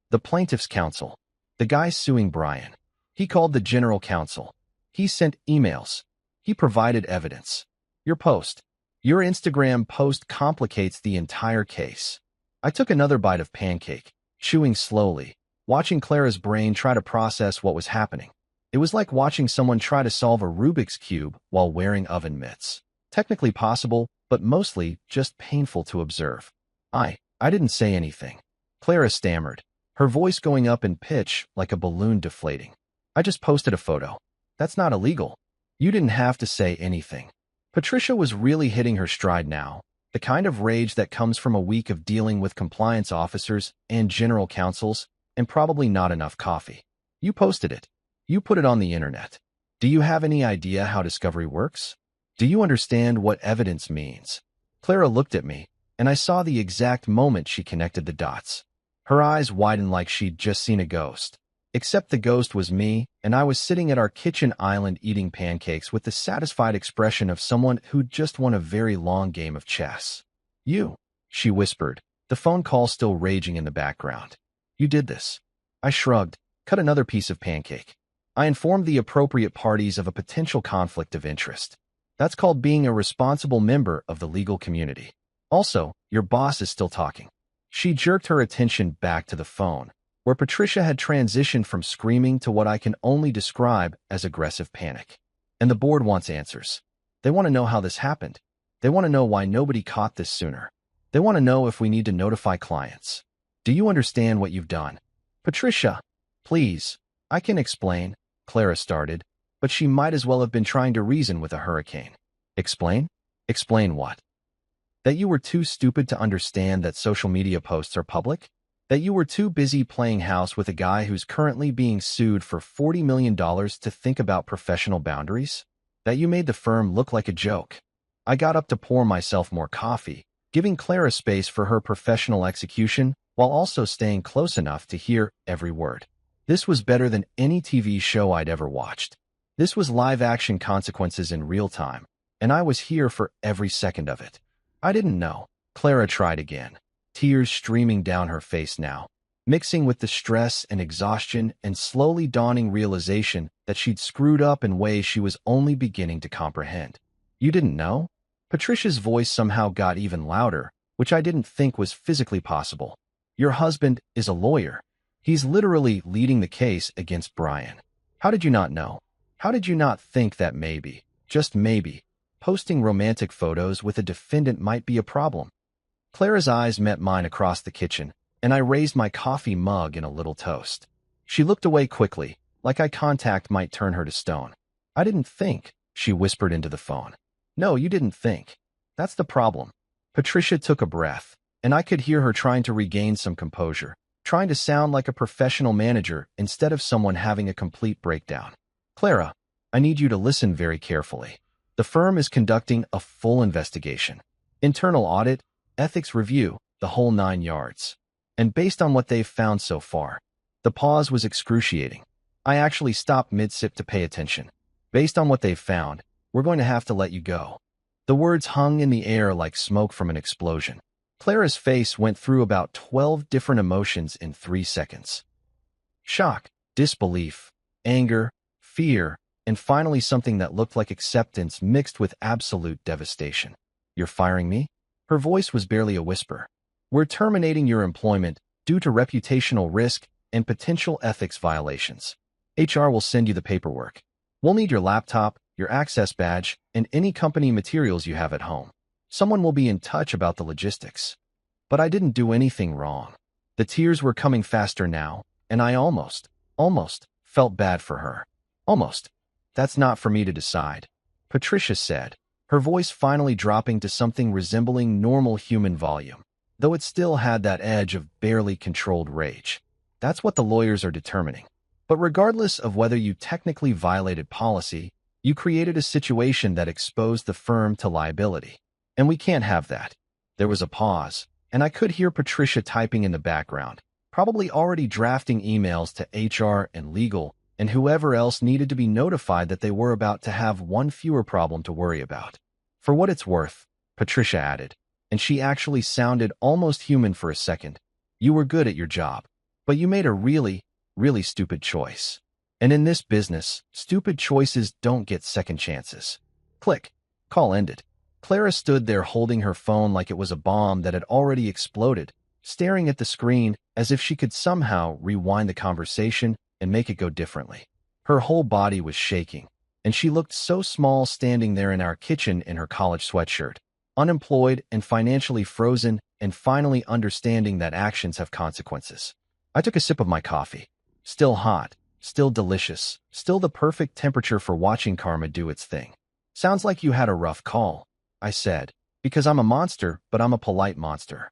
"The plaintiff's counsel. The guy suing Brian. He called the general counsel. He sent emails. He provided evidence. Your Instagram post complicates the entire case." I took another bite of pancake, chewing slowly, watching Clara's brain try to process what was happening. It was like watching someone try to solve a Rubik's Cube while wearing oven mitts. Technically possible, but mostly just painful to observe. I didn't say anything." Clara stammered, her voice going up in pitch like a balloon deflating. "I just posted a photo. That's not illegal. You didn't have to say anything." Patricia was really hitting her stride now, the kind of rage that comes from a week of dealing with compliance officers and general counsels and probably not enough coffee. "You posted it. You put it on the internet. Do you have any idea how discovery works? Do you understand what evidence means?" Clara looked at me, and I saw the exact moment she connected the dots. Her eyes widened like she'd just seen a ghost. Except the ghost was me, and I was sitting at our kitchen island eating pancakes with the satisfied expression of someone who'd just won a very long game of chess. "You," she whispered, the phone call still raging in the background. "You did this." I shrugged, cut another piece of pancake. I informed the appropriate parties of a potential conflict of interest. That's called being a responsible member of the legal community. "Also, your boss is still talking." She jerked her attention back to the phone, where Patricia had transitioned from screaming to what I can only describe as aggressive panic. "And the board wants answers. They want to know how this happened. They want to know why nobody caught this sooner. They want to know if we need to notify clients. Do you understand what you've done?" "Patricia, please." "I can explain," Clara started, but she might as well have been trying to reason with a hurricane. "Explain? Explain what?" "That you were too stupid to understand that social media posts are public? That you were too busy playing house with a guy who's currently being sued for $40 million to think about professional boundaries? That you made the firm look like a joke? I got up to pour myself more coffee, giving Clara space for her professional execution while also staying close enough to hear every word. This was better than any TV show I'd ever watched. This was live-action consequences in real time, and I was here for every second of it. I didn't know. Clara tried again, tears streaming down her face now, mixing with the stress and exhaustion and slowly dawning realization that she'd screwed up in ways she was only beginning to comprehend. You didn't know? Patricia's voice somehow got even louder, which I didn't think was physically possible. Your husband is a lawyer. He's literally leading the case against Brian. How did you not know? How did you not think that maybe, just maybe, posting romantic photos with a defendant might be a problem? Clara's eyes met mine across the kitchen, and I raised my coffee mug in a little toast. She looked away quickly, like eye contact might turn her to stone. I didn't think, she whispered into the phone. No, you didn't think. That's the problem. Patricia took a breath, and I could hear her trying to regain some composure, trying to sound like a professional manager instead of someone having a complete breakdown. Clara, I need you to listen very carefully. The firm is conducting a full investigation. Internal audit, ethics review, the whole 9 yards. And based on what they've found so far, the pause was excruciating. I actually stopped mid-sip to pay attention. Based on what they've found, we're going to have to let you go. The words hung in the air like smoke from an explosion. Clara's face went through about 12 different emotions in 3 seconds. Shock, disbelief, anger, fear, and finally something that looked like acceptance mixed with absolute devastation. You're firing me? Her voice was barely a whisper. We're terminating your employment due to reputational risk and potential ethics violations. HR will send you the paperwork. We'll need your laptop, your access badge, and any company materials you have at home. Someone will be in touch about the logistics. But I didn't do anything wrong. The tears were coming faster now, and I almost felt bad for her. Almost. That's not for me to decide, Patricia said, her voice finally dropping to something resembling normal human volume, though it still had that edge of barely controlled rage. That's what the lawyers are determining. But regardless of whether you technically violated policy, you created a situation that exposed the firm to liability. And we can't have that. There was a pause, and I could hear Patricia typing in the background, probably already drafting emails to HR and legal and whoever else needed to be notified that they were about to have one fewer problem to worry about. For what it's worth, Patricia added, and she actually sounded almost human for a second, you were good at your job, but you made a really stupid choice. And in this business, stupid choices don't get second chances. Click. Call ended. Clara stood there holding her phone like it was a bomb that had already exploded, staring at the screen as if she could somehow rewind the conversation and make it go differently. Her whole body was shaking, and she looked so small standing there in our kitchen in her college sweatshirt, unemployed and financially frozen and finally understanding that actions have consequences. I took a sip of my coffee. Still hot, still delicious, still the perfect temperature for watching karma do its thing. Sounds like you had a rough call, I said, because I'm a monster, but I'm a polite monster.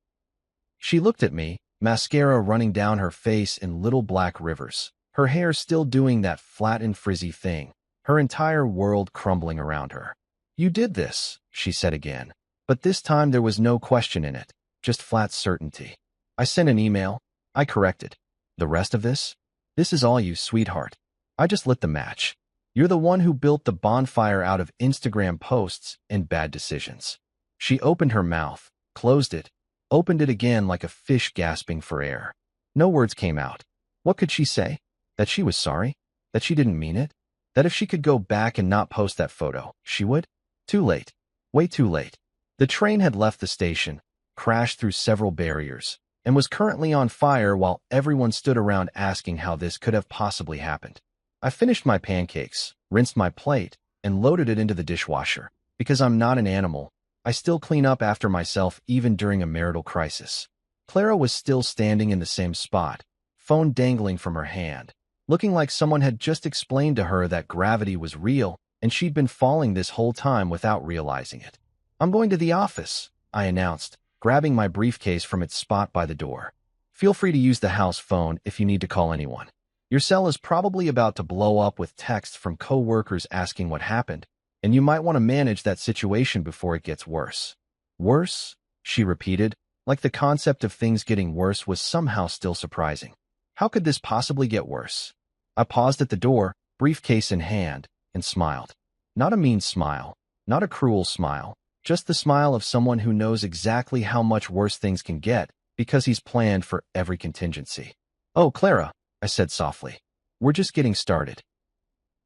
She looked at me, mascara running down her face in little black rivers, her hair still doing that flat and frizzy thing, her entire world crumbling around her. You did this, she said again, but this time there was no question in it, just flat certainty. I sent an email. I corrected. The rest of this? This is all you, sweetheart. I just lit the match. You're the one who built the bonfire out of Instagram posts and bad decisions. She opened her mouth, closed it, opened it again like a fish gasping for air. No words came out. What could she say? That she was sorry? That she didn't mean it? That if she could go back and not post that photo, she would? Too late. Way too late. The train had left the station, crashed through several barriers, and was currently on fire while everyone stood around asking how this could have possibly happened. I finished my pancakes, rinsed my plate, and loaded it into the dishwasher. Because I'm not an animal, I still clean up after myself even during a marital crisis. Clara was still standing in the same spot, phone dangling from her hand, looking like someone had just explained to her that gravity was real and she'd been falling this whole time without realizing it. I'm going to the office, I announced, grabbing my briefcase from its spot by the door. Feel free to use the house phone if you need to call anyone. Your cell is probably about to blow up with texts from co-workers asking what happened, and you might want to manage that situation before it gets worse. Worse? She repeated, like the concept of things getting worse was somehow still surprising. How could this possibly get worse? I paused at the door, briefcase in hand, and smiled. Not a mean smile, not a cruel smile, just the smile of someone who knows exactly how much worse things can get because he's planned for every contingency. "Oh, Clara," I said softly. "We're just getting started."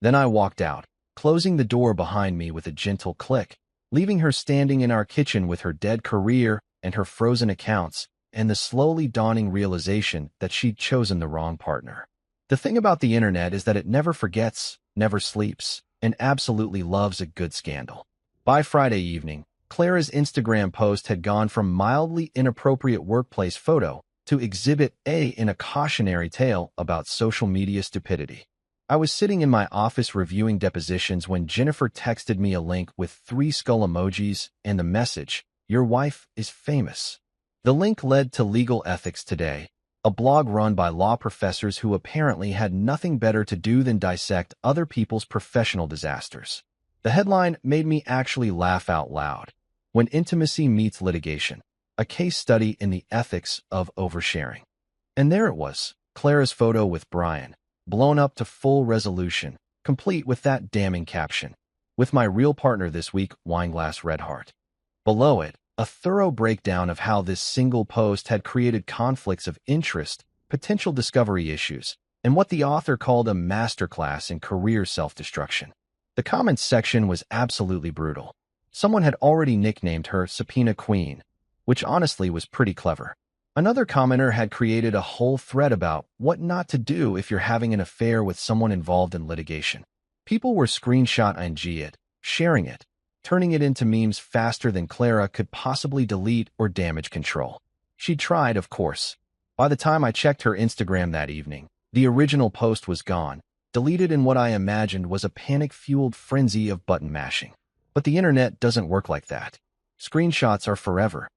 Then I walked out, closing the door behind me with a gentle click, leaving her standing in our kitchen with her dead career and her frozen accounts and the slowly dawning realization that she'd chosen the wrong partner. The thing about the internet is that it never forgets, never sleeps, and absolutely loves a good scandal. By Friday evening, Clara's Instagram post had gone from mildly inappropriate workplace photo to Exhibit A in a cautionary tale about social media stupidity. I was sitting in my office reviewing depositions when Jennifer texted me a link with 3 skull emojis and the message, "Your wife is famous." The link led to Legal Ethics Today, a blog run by law professors who apparently had nothing better to do than dissect other people's professional disasters. The headline made me actually laugh out loud. "When Intimacy Meets Litigation, a case study in the ethics of oversharing." And there it was, Clara's photo with Brian, blown up to full resolution, complete with that damning caption, "With my real partner this week, Wineglass Red Heart." Below it, a thorough breakdown of how this single post had created conflicts of interest, potential discovery issues, and what the author called a masterclass in career self-destruction. The comments section was absolutely brutal. Someone had already nicknamed her Subpoena Queen, which honestly was pretty clever. Another commenter had created a whole thread about what not to do if you're having an affair with someone involved in litigation. People were screenshot-ing it, sharing it, turning it into memes faster than Clara could possibly delete or damage control. She tried, of course. By the time I checked her Instagram that evening, the original post was gone, deleted in what I imagined was a panic-fueled frenzy of button mashing. But the internet doesn't work like that. Screenshots are forever.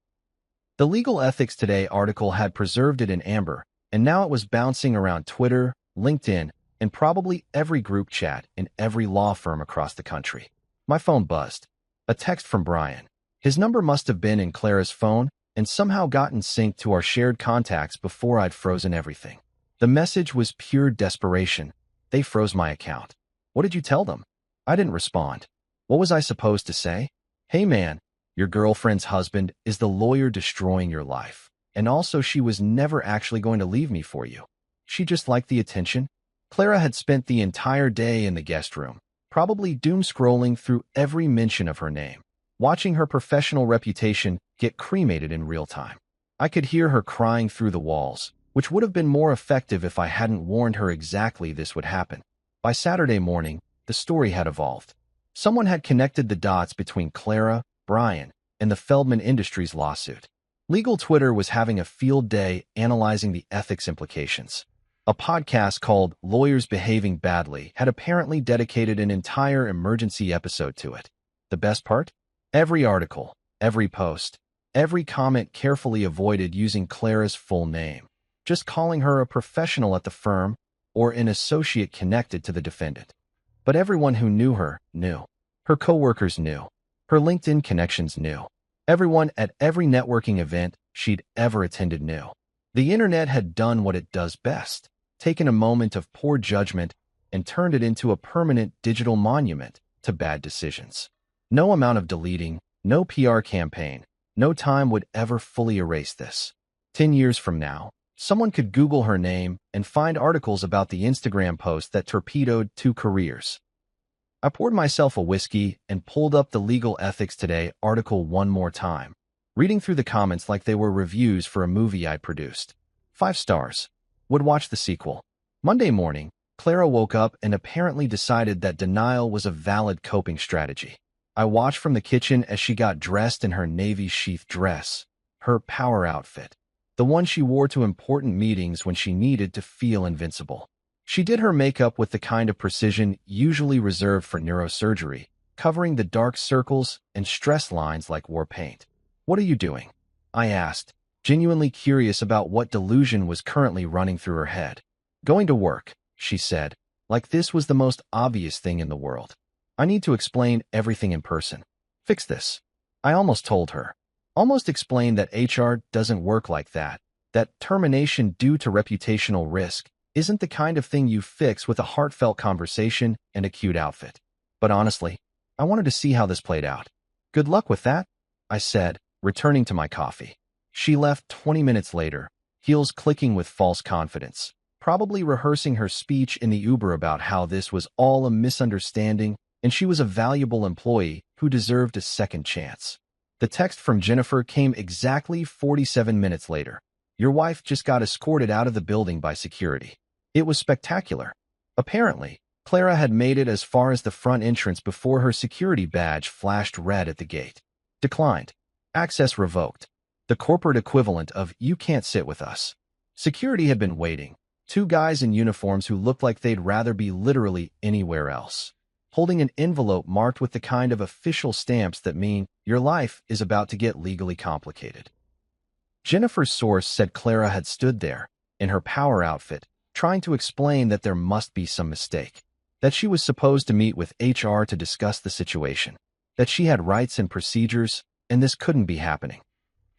The Legal Ethics Today article had preserved it in amber, and now it was bouncing around Twitter, LinkedIn, and probably every group chat in every law firm across the country. My phone buzzed. A text from Brian. His number must have been in Clara's phone and somehow gotten synced to our shared contacts before I'd frozen everything. The message was pure desperation. "They froze my account." "What did you tell them?" I didn't respond. What was I supposed to say? "Hey man, your girlfriend's husband is the lawyer destroying your life. And also she was never actually going to leave me for you. She just liked the attention." Clara had spent the entire day in the guest room, probably doom-scrolling through every mention of her name, watching her professional reputation get cremated in real time. I could hear her crying through the walls, which would have been more effective if I hadn't warned her exactly this would happen. By Saturday morning, the story had evolved. Someone had connected the dots between Clara, Brian, and the Feldman Industries lawsuit. Legal Twitter was having a field day analyzing the ethics implications. A podcast called Lawyers Behaving Badly had apparently dedicated an entire emergency episode to it. The best part? Every article, every post, every comment carefully avoided using Clara's full name, just calling her a professional at the firm or an associate connected to the defendant. But everyone who knew her knew. Her coworkers knew. Her LinkedIn connections knew. Everyone at every networking event she'd ever attended knew. The internet had done what it does best, taken a moment of poor judgment and turned it into a permanent digital monument to bad decisions. No amount of deleting, no PR campaign, no time would ever fully erase this. 10 years from now, someone could Google her name and find articles about the Instagram post that torpedoed 2 careers. I poured myself a whiskey and pulled up the Legal Ethics Today article one more time, reading through the comments like they were reviews for a movie I'd produced. 5 stars. Would watch the sequel. Monday morning, Clara woke up and apparently decided that denial was a valid coping strategy. I watched from the kitchen as she got dressed in her navy sheath dress, her power outfit, the one she wore to important meetings when she needed to feel invincible. She did her makeup with the kind of precision usually reserved for neurosurgery, covering the dark circles and stress lines like war paint. "What are you doing?" I asked, genuinely curious about what delusion was currently running through her head. "Going to work," she said, like this was the most obvious thing in the world. "I need to explain everything in person. Fix this." I almost told her. Almost explained that HR doesn't work like that, that termination due to reputational risk isn't the kind of thing you fix with a heartfelt conversation and a cute outfit. But honestly, I wanted to see how this played out. "Good luck with that," I said, returning to my coffee. She left 20 minutes later, heels clicking with false confidence, probably rehearsing her speech in the Uber about how this was all a misunderstanding and she was a valuable employee who deserved a second chance. The text from Jennifer came exactly 47 minutes later. "Your wife just got escorted out of the building by security. It was spectacular." Apparently, Clara had made it as far as the front entrance before her security badge flashed red at the gate. "Declined. Access revoked." The corporate equivalent of "you can't sit with us." Security had been waiting. Two guys in uniforms who looked like they'd rather be literally anywhere else, holding an envelope marked with the kind of official stamps that mean your life is about to get legally complicated. Jennifer's source said Clara had stood there, in her power outfit, trying to explain that there must be some mistake, that she was supposed to meet with HR to discuss the situation, that she had rights and procedures, and this couldn't be happening.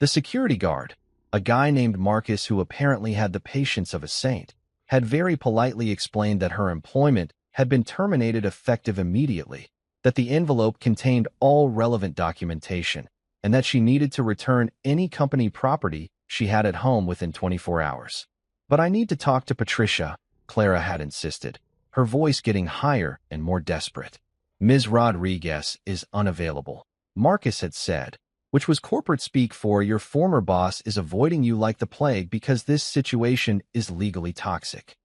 The security guard, a guy named Marcus who apparently had the patience of a saint, had very politely explained that her employment had been terminated effective immediately, that the envelope contained all relevant documentation, and that she needed to return any company property she had at home within 24 hours. "But I need to talk to Patricia," Clara had insisted, her voice getting higher and more desperate. "Ms. Rodriguez is unavailable," Marcus had said, which was corporate speak for "your former boss is avoiding you like the plague because this situation is legally toxic."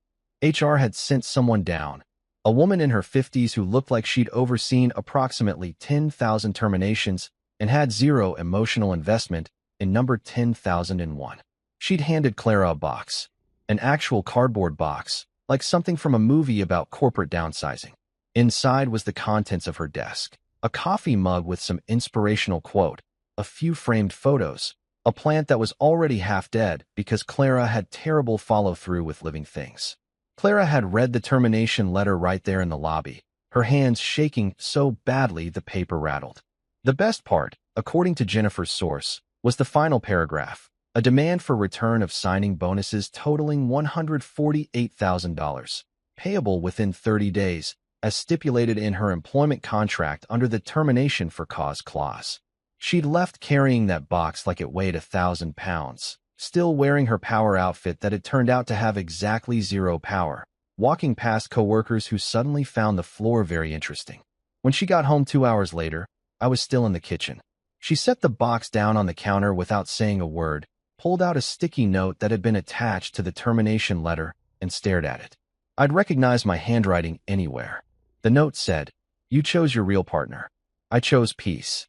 HR had sent someone down, a woman in her 50s who looked like she'd overseen approximately 10,000 terminations and had zero emotional investment in number 10,001. She'd handed Clara a box, an actual cardboard box, like something from a movie about corporate downsizing. Inside was the contents of her desk, a coffee mug with some inspirational quote, a few framed photos, a plant that was already half dead because Clara had terrible follow-through with living things. Clara had read the termination letter right there in the lobby, her hands shaking so badly the paper rattled. The best part, according to Jennifer's source, was the final paragraph, a demand for return of signing bonuses totaling $148,000, payable within 30 days, as stipulated in her employment contract under the termination for cause clause. She'd left carrying that box like it weighed 1,000 pounds, still wearing her power outfit that had turned out to have exactly zero power, walking past coworkers who suddenly found the floor very interesting. When she got home 2 hours later, I was still in the kitchen. She set the box down on the counter without saying a word, pulled out a sticky note that had been attached to the termination letter, and stared at it. I'd recognize my handwriting anywhere. The note said, "You chose your real partner. I chose peace."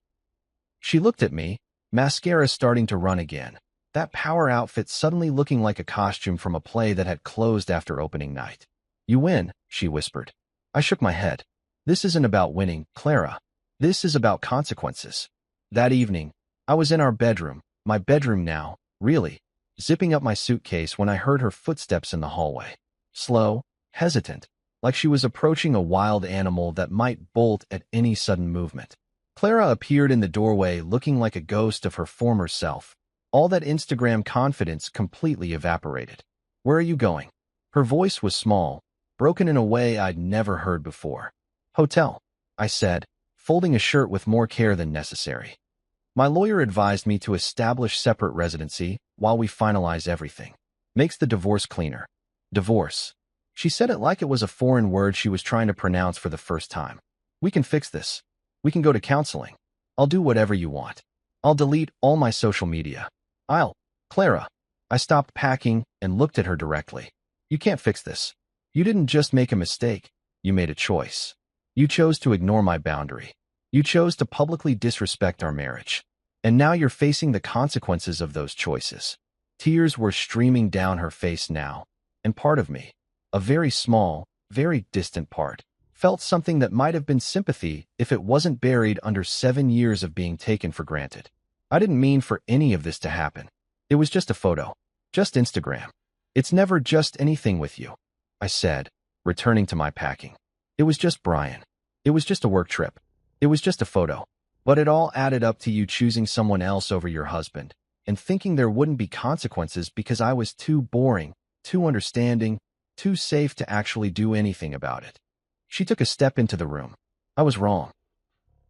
She looked at me, mascara starting to run again, that power outfit suddenly looking like a costume from a play that had closed after opening night. "You win," she whispered. I shook my head. "This isn't about winning, Clara. This is about consequences." That evening, I was in our bedroom, my bedroom now, really, zipping up my suitcase when I heard her footsteps in the hallway. Slow, hesitant, like she was approaching a wild animal that might bolt at any sudden movement. Clara appeared in the doorway looking like a ghost of her former self. All that Instagram confidence completely evaporated. "Where are you going?" Her voice was small, broken in a way I'd never heard before. "Hotel," I said, folding a shirt with more care than necessary. "My lawyer advised me to establish separate residency while we finalize everything. Makes the divorce cleaner." Divorce. She said it like it was a foreign word she was trying to pronounce for the first time. "We can fix this. We can go to counseling. I'll do whatever you want. I'll delete all my social media. Clara." I stopped packing and looked at her directly. "You can't fix this. You didn't just make a mistake. You made a choice. You chose to ignore my boundary. You chose to publicly disrespect our marriage. And now you're facing the consequences of those choices." Tears were streaming down her face now, and part of me, a very small, very distant part, felt something that might have been sympathy if it wasn't buried under 7 years of being taken for granted. I didn't mean for any of this to happen. It was just a photo. Just Instagram. It's never just anything with you, I said, returning to my packing. It was just Brian. It was just a work trip. It was just a photo. But it all added up to you choosing someone else over your husband and thinking there wouldn't be consequences because I was too boring, too understanding, too safe to actually do anything about it. She took a step into the room. I was wrong.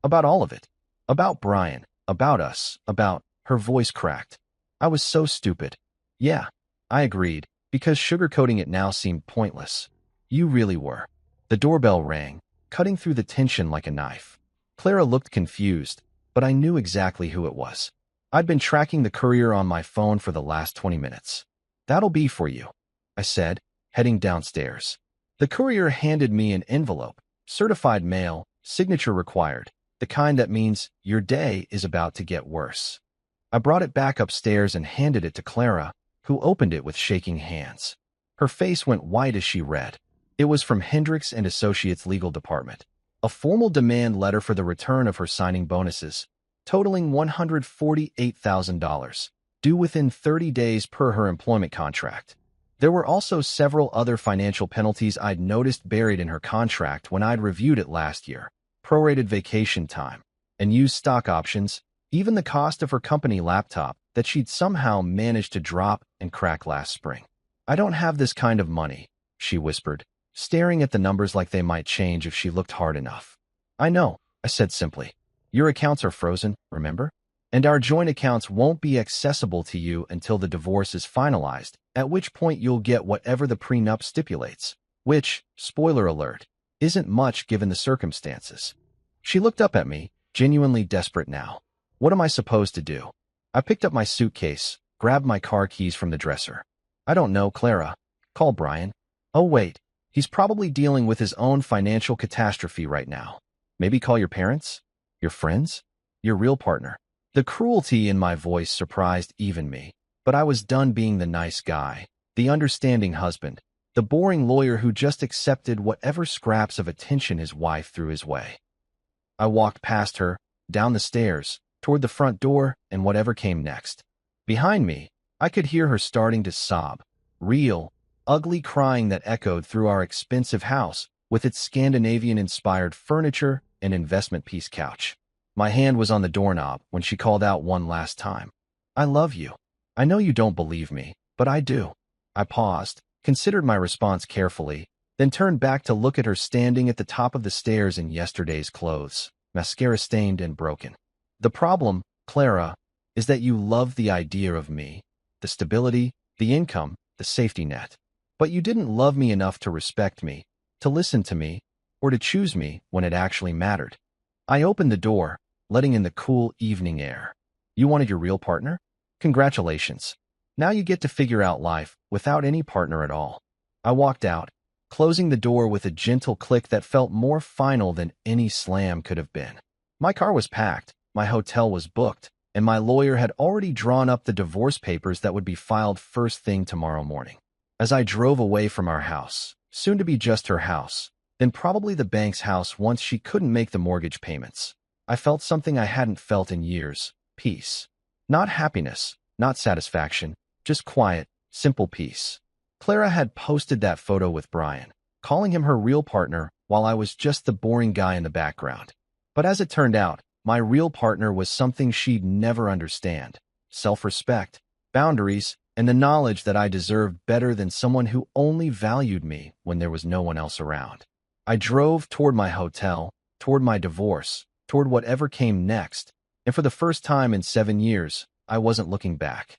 About all of it. About Brian. About us. About... Her voice cracked. I was so stupid. Yeah, I agreed, because sugarcoating it now seemed pointless. You really were. The doorbell rang, cutting through the tension like a knife. Clara looked confused, but I knew exactly who it was. I'd been tracking the courier on my phone for the last 20 minutes. That'll be for you, I said, heading downstairs. The courier handed me an envelope, certified mail, signature required, the kind that means your day is about to get worse. I brought it back upstairs and handed it to Clara, who opened it with shaking hands. Her face went white as she read. It was from Hendricks and Associates Legal Department, a formal demand letter for the return of her signing bonuses, totaling $148,000, due within 30 days per her employment contract. There were also several other financial penalties I'd noticed buried in her contract when I'd reviewed it last year: prorated vacation time, and used stock options, even the cost of her company laptop that she'd somehow managed to drop and crack last spring. I don't have this kind of money, she whispered, staring at the numbers like they might change if she looked hard enough. I know, I said simply. Your accounts are frozen, remember? And our joint accounts won't be accessible to you until the divorce is finalized, at which point you'll get whatever the prenup stipulates, which, spoiler alert, isn't much given the circumstances. She looked up at me, genuinely desperate now. What am I supposed to do? I picked up my suitcase, grabbed my car keys from the dresser. I don't know, Clara. Call Brian. Oh, wait. He's probably dealing with his own financial catastrophe right now. Maybe call your parents? Your friends? Your real partner? The cruelty in my voice surprised even me, but I was done being the nice guy, the understanding husband, the boring lawyer who just accepted whatever scraps of attention his wife threw his way. I walked past her, down the stairs, toward the front door, and whatever came next. Behind me, I could hear her starting to sob, real, ugly crying that echoed through our expensive house with its Scandinavian-inspired furniture and investment piece couch. My hand was on the doorknob when she called out one last time. I love you. I know you don't believe me, but I do. I paused, considered my response carefully, then turned back to look at her standing at the top of the stairs in yesterday's clothes, mascara-stained and broken. The problem, Clara, is that you love the idea of me, the stability, the income, the safety net. But you didn't love me enough to respect me, to listen to me, or to choose me when it actually mattered. I opened the door, letting in the cool evening air. You wanted your real partner? Congratulations. Now you get to figure out life without any partner at all. I walked out, closing the door with a gentle click that felt more final than any slam could have been. My car was packed, my hotel was booked, and my lawyer had already drawn up the divorce papers that would be filed first thing tomorrow morning. As I drove away from our house, soon to be just her house, then probably the bank's house once she couldn't make the mortgage payments, I felt something I hadn't felt in years: peace. Not happiness, not satisfaction, just quiet, simple peace. Clara had posted that photo with Brian, calling him her real partner while I was just the boring guy in the background. But as it turned out, my real partner was something she'd never understand: self-respect, boundaries, and the knowledge that I deserved better than someone who only valued me when there was no one else around. I drove toward my hotel, toward my divorce, toward whatever came next, and for the first time in 7 years, I wasn't looking back.